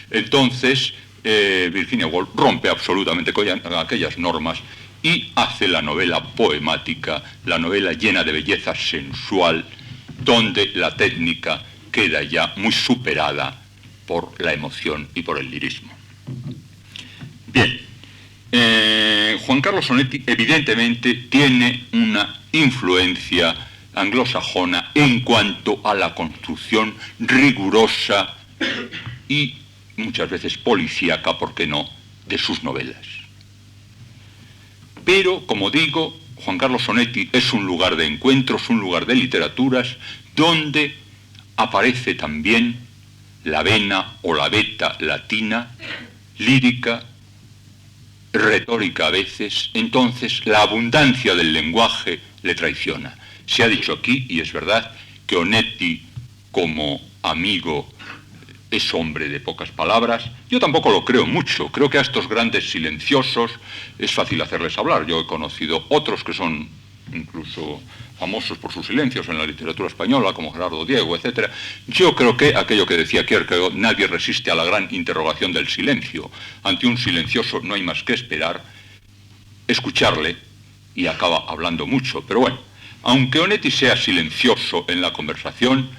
Entonces, Virginia Woolf rompe absolutamente con aquellas normas y hace la novela poemática, la novela llena de belleza sensual, donde la técnica queda ya muy superada por la emoción y por el lirismo. Bien, Juan Carlos Onetti evidentemente tiene una influencia anglosajona en cuanto a la construcción rigurosa y muchas veces policíaca, ¿por qué no?, de sus novelas. Pero, como digo, Juan Carlos Onetti es un lugar de encuentros, un lugar de literaturas, donde aparece también la vena o la veta latina, lírica, retórica a veces. Entonces la abundancia del lenguaje le traiciona. Se ha dicho aquí, y es verdad, que Onetti, como amigo, es hombre de pocas palabras. Yo tampoco lo creo mucho. Creo que a estos grandes silenciosos es fácil hacerles hablar. Yo he conocido otros que son incluso famosos por sus silencios en la literatura española, como Gerardo Diego, etc. Yo creo que aquello que decía Kierkegaard, nadie resiste a la gran interrogación del silencio. Ante un silencioso no hay más que esperar, escucharle, y acaba hablando mucho. Pero bueno, aunque Onetti sea silencioso en la conversación,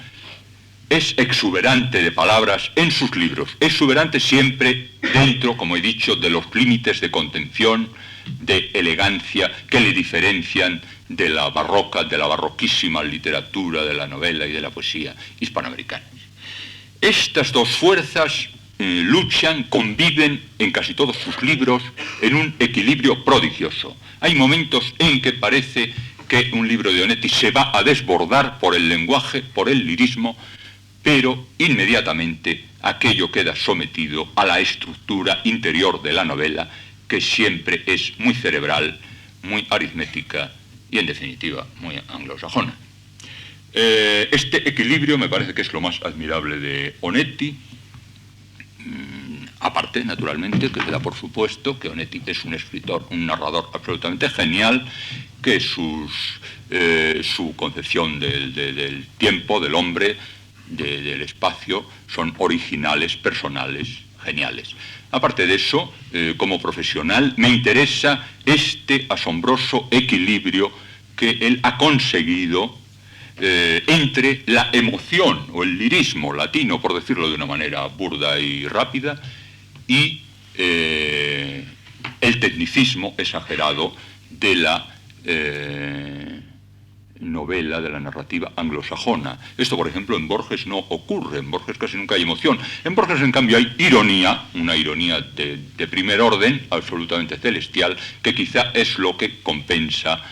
es exuberante de palabras en sus libros, exuberante siempre dentro, como he dicho, de los límites de contención, de elegancia que le diferencian de la barroca, de la barroquísima literatura, de la novela y de la poesía hispanoamericanas. Estas dos fuerzas luchan, conviven en casi todos sus libros en un equilibrio prodigioso. Hay momentos en que parece que un libro de Onetti se va a desbordar por el lenguaje, por el lirismo, pero inmediatamente aquello queda sometido a la estructura interior de la novela, que siempre es muy cerebral, muy aritmética y, en definitiva, muy anglosajona. Este equilibrio me parece que es lo más admirable de Onetti, aparte, naturalmente, que se da por supuesto que Onetti es un escritor, un narrador absolutamente genial, que su concepción del tiempo, del hombre, del espacio, son originales, personales, geniales. Aparte de eso, como profesional, me interesa este asombroso equilibrio que él ha conseguido entre la emoción o el lirismo latino, por decirlo de una manera burda y rápida, y el tecnicismo exagerado de la novela, de la narrativa anglosajona. Esto, por ejemplo, en Borges no ocurre. En Borges casi nunca hay emoción. En Borges, en cambio, hay ironía, una ironía de primer orden, absolutamente celestial, que quizá es lo que compensa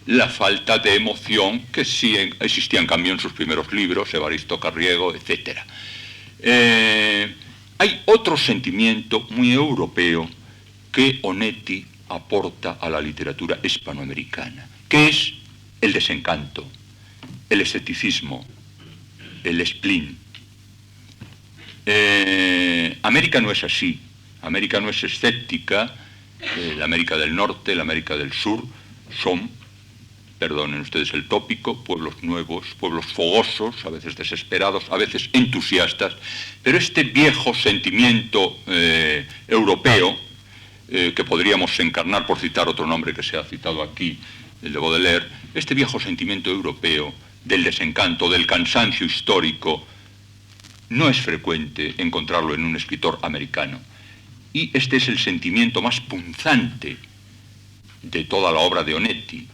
la falta de emoción que sí existía, en cambio, en sus primeros libros, Evaristo Carriego, etc. Hay otro sentimiento muy europeo que Onetti aporta a la literatura hispanoamericana, que es el desencanto, el escepticismo, el spleen. América no es así. América no es escéptica. La América del Norte, la América del Sur son, perdonen ustedes el tópico, pueblos nuevos, pueblos fogosos, a veces desesperados, a veces entusiastas, pero este viejo sentimiento europeo, que podríamos encarnar, por citar otro nombre que se ha citado aquí, el de Baudelaire, este viejo sentimiento europeo del desencanto, del cansancio histórico, no es frecuente encontrarlo en un escritor americano. Y este es el sentimiento más punzante de toda la obra de Onetti,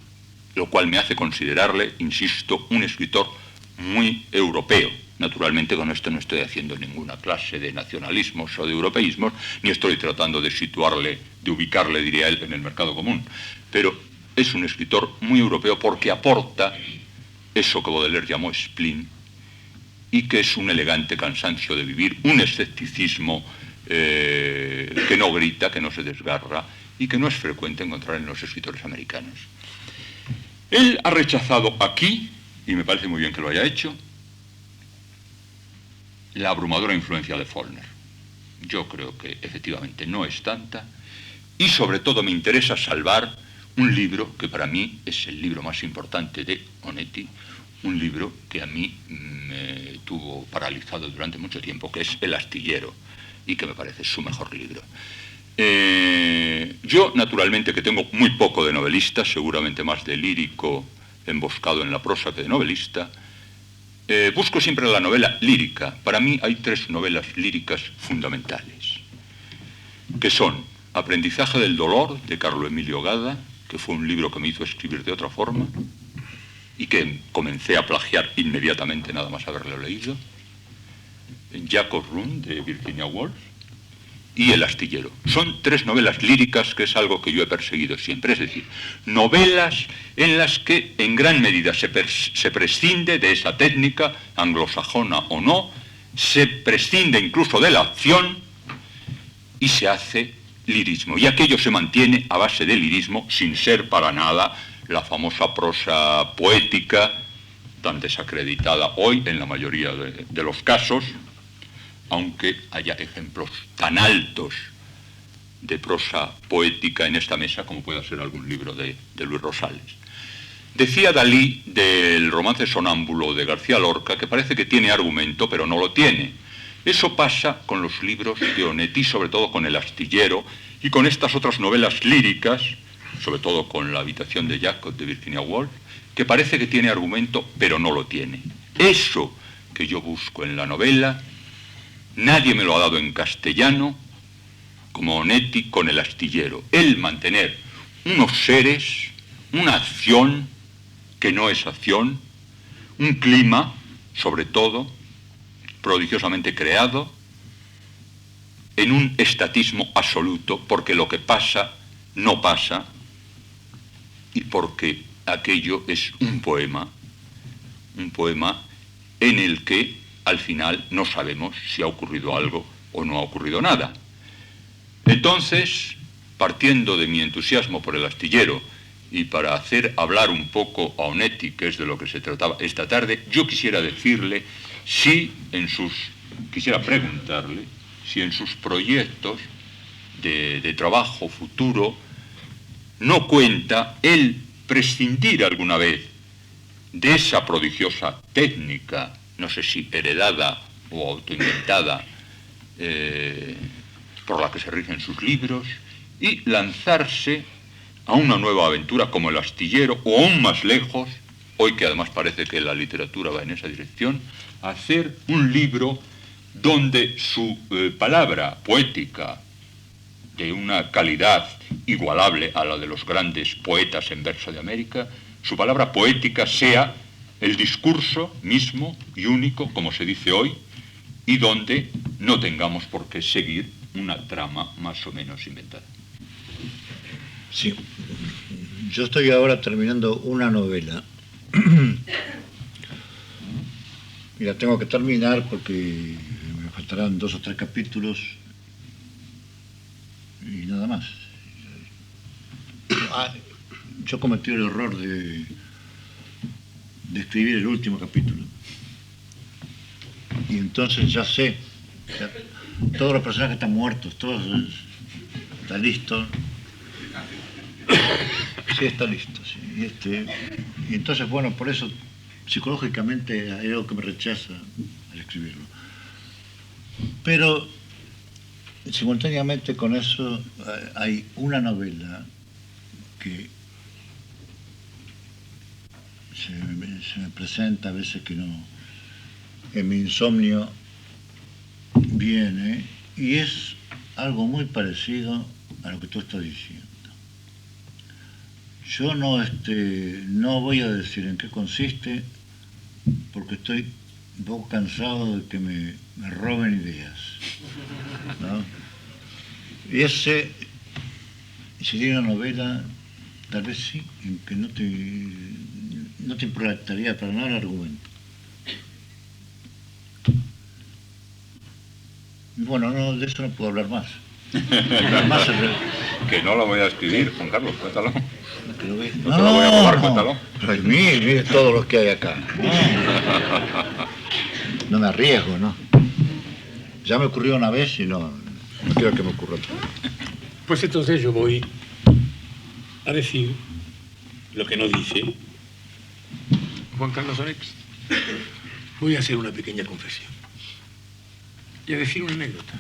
lo cual me hace considerarle, insisto, un escritor muy europeo. Naturalmente, con esto no estoy haciendo ninguna clase de nacionalismos o de europeísmos, ni estoy tratando de situarle, de ubicarle, diría él, en el mercado común. Pero es un escritor muy europeo porque aporta eso que Baudelaire llamó spleen, y que es un elegante cansancio de vivir, un escepticismo que no grita, que no se desgarra, y que no es frecuente encontrar en los escritores americanos. Él ha rechazado aquí, y me parece muy bien que lo haya hecho, la abrumadora influencia de Faulkner. Yo creo que efectivamente no es tanta, y sobre todo me interesa salvar un libro que para mí es el libro más importante de Onetti, un libro que a mí me tuvo paralizado durante mucho tiempo, que es El astillero, y que me parece su mejor libro. Yo, naturalmente, que tengo muy poco de novelista, seguramente más de lírico emboscado en la prosa que de novelista, busco siempre la novela lírica. Para mí hay 3 novelas líricas fundamentales, que son Aprendizaje del dolor, de Carlo Emilio Gada, que fue un libro que me hizo escribir de otra forma y que comencé a plagiar inmediatamente nada más haberlo leído, Jacob Rund, de Virginia Woolf, y El astillero. Son 3 novelas líricas, que es algo que yo he perseguido siempre, es decir, novelas en las que en gran medida se prescinde de esa técnica, anglosajona o no, se prescinde incluso de la acción y se hace lirismo. Y aquello se mantiene a base de lirismo, sin ser para nada la famosa prosa poética, tan desacreditada hoy en la mayoría de los casos, aunque haya ejemplos tan altos de prosa poética en esta mesa como pueda ser algún libro de Luis Rosales. Decía Dalí del romance sonámbulo de García Lorca que parece que tiene argumento, pero no lo tiene. Eso pasa con los libros de Onetti, sobre todo con El astillero, y con estas otras novelas líricas, sobre todo con La habitación de Jacob, de Virginia Woolf, que parece que tiene argumento, pero no lo tiene. Eso que yo busco en la novela, nadie me lo ha dado en castellano, como Onetti con El astillero. El mantener unos seres, una acción que no es acción, un clima, sobre todo, prodigiosamente creado, en un estatismo absoluto, porque lo que pasa no pasa, y porque aquello es un poema en el que al final no sabemos si ha ocurrido algo o no ha ocurrido nada. Entonces, partiendo de mi entusiasmo por El astillero y para hacer hablar un poco a Onetti, que es de lo que se trataba esta tarde, yo quisiera decirle quisiera preguntarle si en sus proyectos de trabajo futuro no cuenta el prescindir alguna vez de esa prodigiosa técnica, no sé si heredada o autoinventada, por la que se rigen sus libros, y lanzarse a una nueva aventura como El astillero, o aún más lejos, hoy que además parece que la literatura va en esa dirección, hacer un libro donde su palabra poética, de una calidad igualable a la de los grandes poetas en verso de América, su palabra poética sea el discurso mismo y único, como se dice hoy, y donde no tengamos por qué seguir una trama más o menos inventada. Sí, yo estoy ahora terminando una novela. Mira, tengo que terminar porque me faltarán 2 o 3 capítulos y nada más. Yo cometí el error de escribir el último capítulo. Y entonces ya sé, todos los personajes están muertos, todos está listo. Sí, está listo, sí. Y entonces, bueno, por eso psicológicamente hay algo que me rechaza al escribirlo. Pero simultáneamente con eso hay una novela que se me presenta a veces que no, en mi insomnio viene, y es algo muy parecido a lo que tú estás diciendo. Yo no voy a decir en qué consiste, porque estoy un poco cansado de que me roben ideas, ¿no? Y ese sería una novela, tal vez sí, en que no te impactaría para nada el argumento. Bueno, no, de eso no puedo hablar más. Que no lo voy a escribir, Juan Carlos, cuéntalo. No te lo voy a robar, cuéntalo. Ay, mire todos los que hay acá. No me arriesgo, ¿no? Ya me ocurrió una vez y no quiero que me ocurra otra vez. Pues entonces yo voy a decir lo que no dice Juan Carlos Onetti. Voy a hacer una pequeña confesión y a decir una anécdota.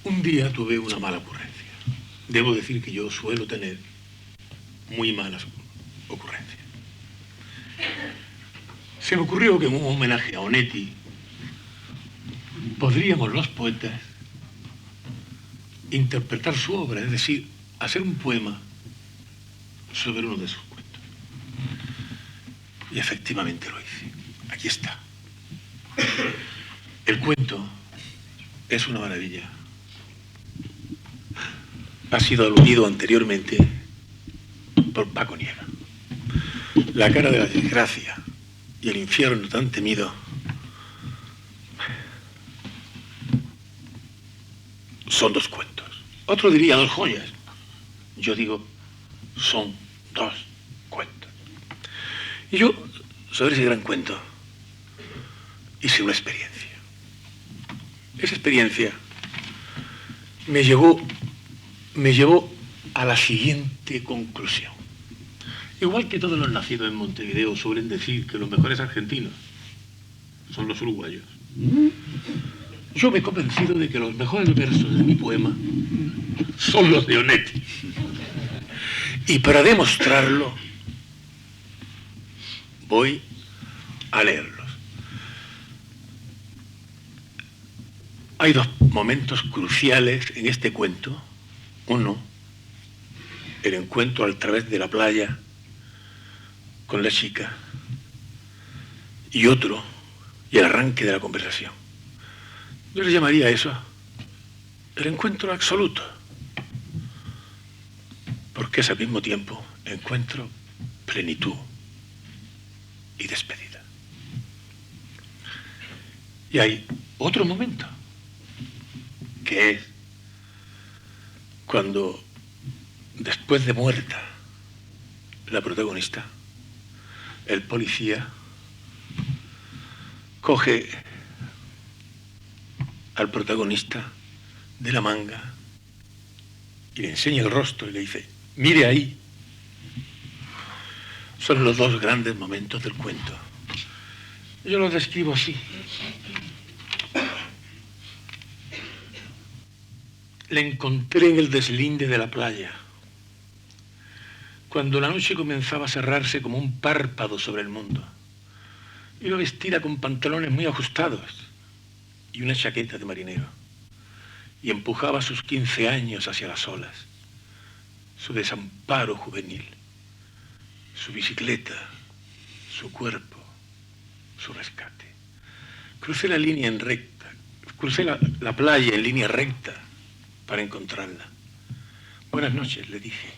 Un día tuve una mala ocurrencia. Debo decir que yo suelo tener muy malas ocurrencias. se me ocurrió que en un homenaje a Onetti podríamos los poetas interpretar su obra, es decir, hacer un poema sobre uno de sus cuentos. Y efectivamente lo hice. Aquí está. El cuento es una maravilla. Ha sido aludido anteriormente por Paco Nieva. La cara de la desgracia y el infierno tan temido son dos cuentos. Otro diría dos joyas. Yo digo, son dos cuentos. Y yo, sobre ese gran cuento, hice una experiencia. Esa experiencia me llevó a la siguiente conclusión. Igual que todos los nacidos en Montevideo suelen decir que los mejores argentinos son los uruguayos, yo me he convencido de que los mejores versos de mi poema son los de Onetti. Y para demostrarlo, voy a leerlos. Hay dos momentos cruciales en este cuento. Uno, el encuentro a través de la playa con la chica. Y otro, y el arranque de la conversación. Yo le llamaría a eso el encuentro absoluto. Porque es al mismo tiempo encuentro, plenitud y despedida. Y hay otro momento, que es cuando, después de muerta la protagonista, el policía coge al protagonista de la manga y le enseña el rostro y le dice, mire ahí. Son los dos grandes momentos del cuento. Yo los describo así. Le encontré en el deslinde de la playa, cuando la noche comenzaba a cerrarse como un párpado sobre el mundo. Iba vestida con pantalones muy ajustados y una chaqueta de marinero, y empujaba sus 15 años hacia las olas, su desamparo juvenil, su bicicleta, su cuerpo, su rescate. Crucé la línea en recta, crucé la playa en línea recta para encontrarla. Buenas noches, le dije.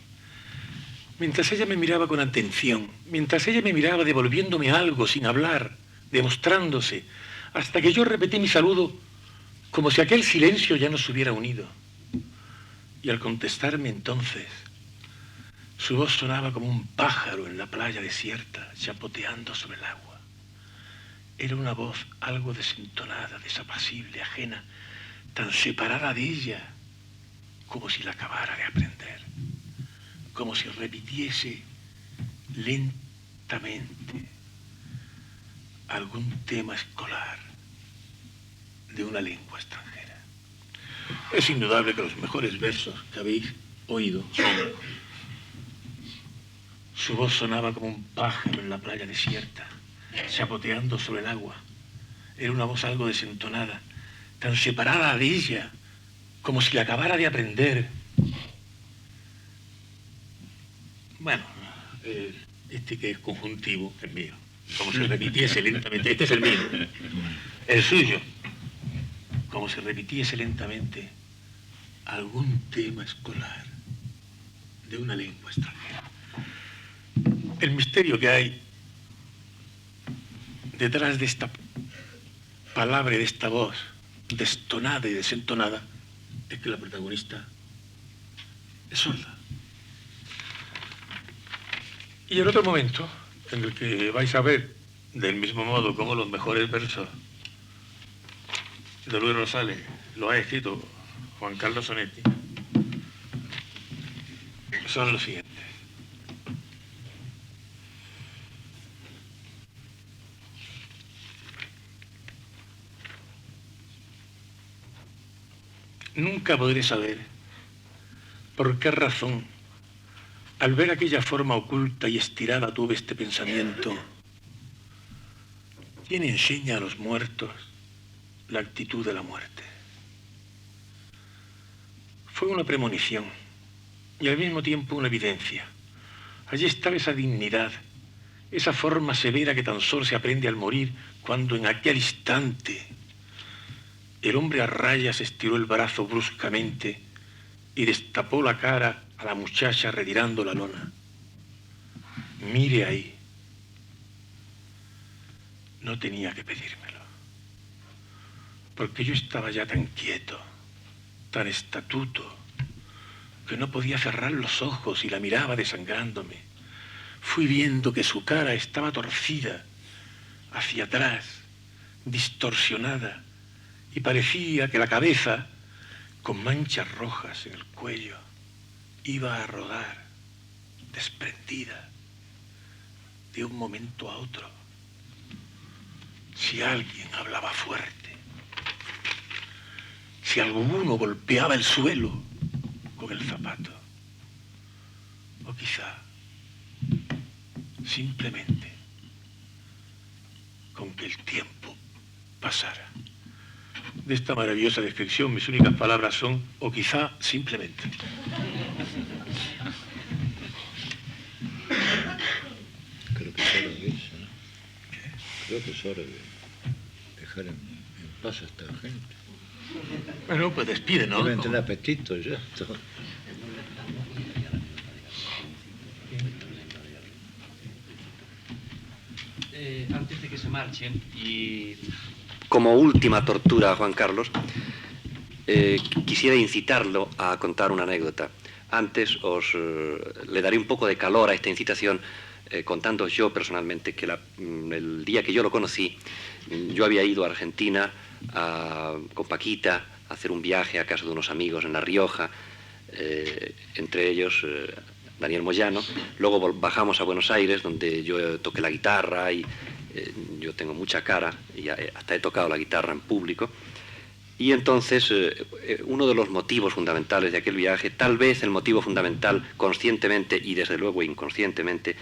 Mientras ella me miraba con atención, mientras ella me miraba devolviéndome algo sin hablar, demostrándose, hasta que yo repetí mi saludo como si aquel silencio ya nos hubiera unido. Y al contestarme entonces, su voz sonaba como un pájaro en la playa desierta, chapoteando sobre el agua. Era una voz algo desentonada, desapacible, ajena, tan separada de ella, como si la acabara de aprender, como si repitiese lentamente algún tema escolar de una lengua extranjera. Es indudable que los mejores versos que habéis oído son: su voz sonaba como un pájaro en la playa desierta, chapoteando sobre el agua. Era una voz algo desentonada, tan separada de ella, como si la acabara de aprender. Bueno, este que es conjuntivo es mío, como si repitiese lentamente. Este es el mío, el suyo, como si repitiese lentamente algún tema escolar de una lengua extranjera. El misterio que hay detrás de esta palabra y de esta voz destonada y desentonada es que la protagonista es sorda. Y el otro momento en el que vais a ver del mismo modo como los mejores versos de Luis Rosales lo ha escrito Juan Carlos Onetti son los siguientes. Nunca podré saber por qué razón, al ver aquella forma oculta y estirada, tuve este pensamiento: ¿Quién enseña a los muertos la actitud de la muerte? Fue una premonición y al mismo tiempo una evidencia. Allí estaba esa dignidad, esa forma severa que tan solo se aprende al morir, cuando en aquel instante el hombre a rayas estiró el brazo bruscamente y destapó la cara a la muchacha retirando la lona. Mire ahí. No tenía que pedírmelo, porque yo estaba ya tan quieto, tan estatuto, que no podía cerrar los ojos y la miraba desangrándome. Fui viendo que su cara estaba torcida, hacia atrás, distorsionada, y parecía que la cabeza, con manchas rojas en el cuello, iba a rodar, desprendida, de un momento a otro. Si alguien hablaba fuerte, si alguno golpeaba el suelo con el zapato, o quizá simplemente con que el tiempo pasara. De esta maravillosa descripción mis únicas palabras son o quizá simplemente. Creo que es hora de irse, ¿no? Creo que es hora de dejar en paz a esta gente. Bueno, pues despide, ¿no? Deben tener apetito ya. Antes de que se marchen y como última tortura a Juan Carlos, quisiera incitarlo a contar una anécdota. Antes le daré un poco de calor a esta incitación contando yo personalmente que el día que yo lo conocí, yo había ido a Argentina con Paquita a hacer un viaje a casa de unos amigos en La Rioja, entre ellos Daniel Moyano. Luego bajamos a Buenos Aires, donde yo toqué la guitarra y yo tengo mucha cara y hasta he tocado la guitarra en público. Y entonces uno de los motivos fundamentales de aquel viaje, tal vez el motivo fundamental conscientemente y desde luego inconscientemente,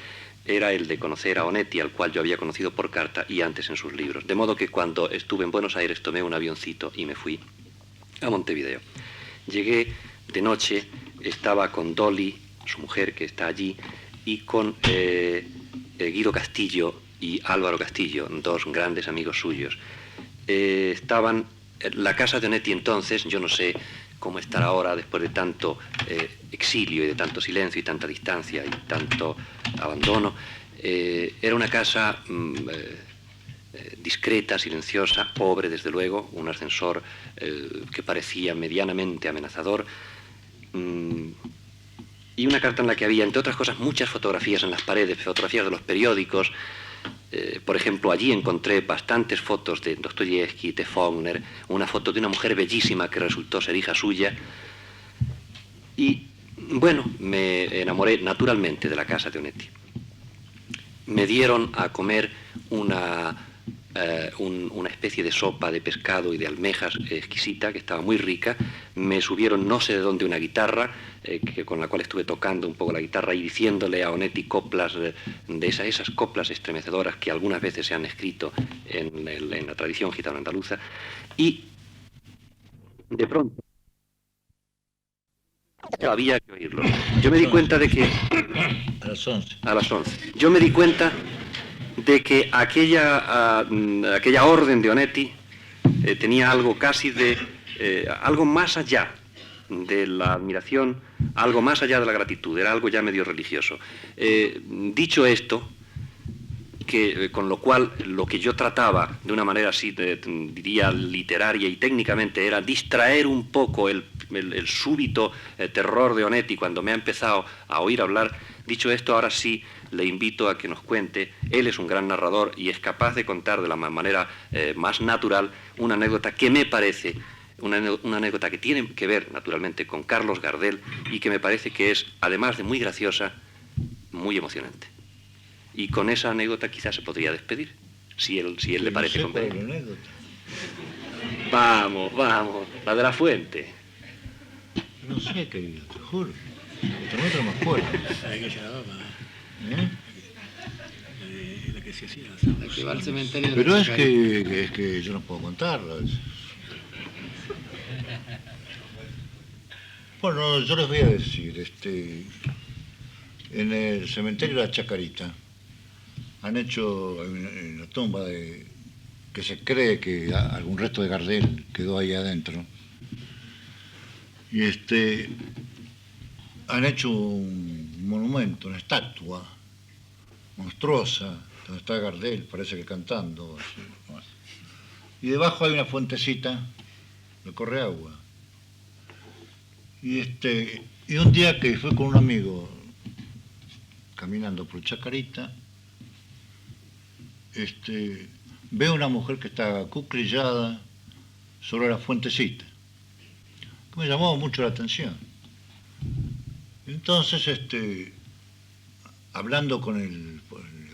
era el de conocer a Onetti, al cual yo había conocido por carta y antes en sus libros. De modo que cuando estuve en Buenos Aires tomé un avioncito y me fui a Montevideo. Llegué de noche, estaba con Dolly, su mujer que está allí, y con Guido Castillo y Álvaro Castillo, dos grandes amigos suyos. Estaban en la casa de Onetti entonces, yo no sé cómo estar ahora después de tanto exilio y de tanto silencio y tanta distancia y tanto abandono. Era una casa discreta, silenciosa, pobre desde luego, un ascensor que parecía medianamente amenazador, y una carta en la que había, entre otras cosas, muchas fotografías en las paredes, fotografías de los periódicos. Por ejemplo, allí encontré bastantes fotos de Dostoyevsky, de Faulkner, una foto de una mujer bellísima que resultó ser hija suya. Y bueno, me enamoré naturalmente de la casa de Onetti. Me dieron a comer una especie de sopa de pescado y de almejas exquisita, que estaba muy rica. Me subieron no sé de dónde una guitarra, con la cual estuve tocando un poco la guitarra y diciéndole a Onetti coplas de esas coplas estremecedoras que algunas veces se han escrito en la tradición gitano-andaluza. Y de pronto había que oírlo. Yo me di cuenta de que A las 11. a las 11. Yo me di cuenta de que aquella orden de Onetti tenía algo casi de algo más allá de la admiración, algo más allá de la gratitud, era algo ya medio religioso. Dicho esto, con lo cual lo que yo trataba de una manera así, diría literaria y técnicamente, era distraer un poco el súbito terror de Onetti cuando me ha empezado a oír hablar. Dicho esto, ahora sí le invito a que nos cuente. Él es un gran narrador y es capaz de contar de la manera más natural una anécdota que me parece una anécdota que tiene que ver naturalmente con Carlos Gardel y que me parece que es, además de muy graciosa, muy emocionante. Y con esa anécdota quizás se podría despedir, si él le parece conveniente. Vamos, la de la fuente. No sé, querido, te juro. Otra más fuerte. ¿Sabe qué se llamaba? ¿Eh? La que qué se hacía? Que va al cementerio de Pero la es Chacarita. que yo no puedo contarlas. Bueno, yo les voy a decir, en el cementerio de la Chacarita han hecho en la tumba que se cree que algún resto de Gardel quedó ahí adentro. Y han hecho un monumento, una estatua monstruosa, donde está Gardel, parece que cantando. Así, bueno. Y debajo hay una fuentecita donde corre agua. Y un día que fue con un amigo caminando por Chacarita, veo una mujer que está cuclillada sobre la fuentecita, que me llamó mucho la atención. Entonces, hablando con el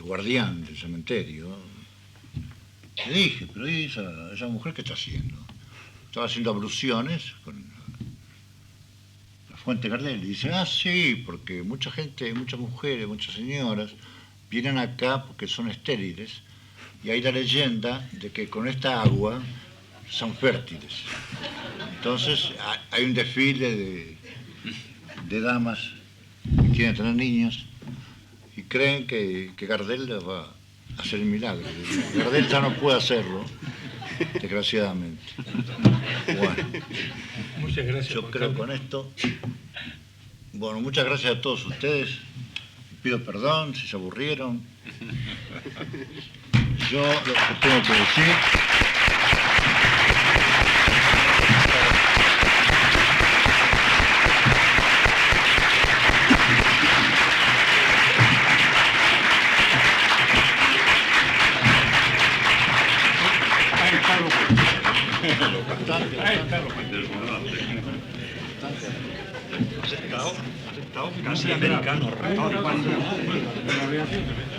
guardián del cementerio, le dije, pero ¿y esa mujer qué está haciendo? Estaba haciendo abluciones con la fuente Gardel. Y dice, sí, porque mucha gente, muchas mujeres, muchas señoras vienen acá porque son estériles y hay la leyenda de que con esta agua son fértiles. Entonces hay un desfile de damas que quieren tener niños y creen que Gardel les va a hacer el milagro. Gardel ya no puede hacerlo, desgraciadamente. Bueno, Muchas gracias. yo Juan creo Carlos. con esto. Bueno, muchas gracias a todos ustedes. Pido perdón si se aburrieron. Yo lo que tengo que decir. Ahí está lo Bastante, Ahí está lo Casi americano. Ahí está la aviación.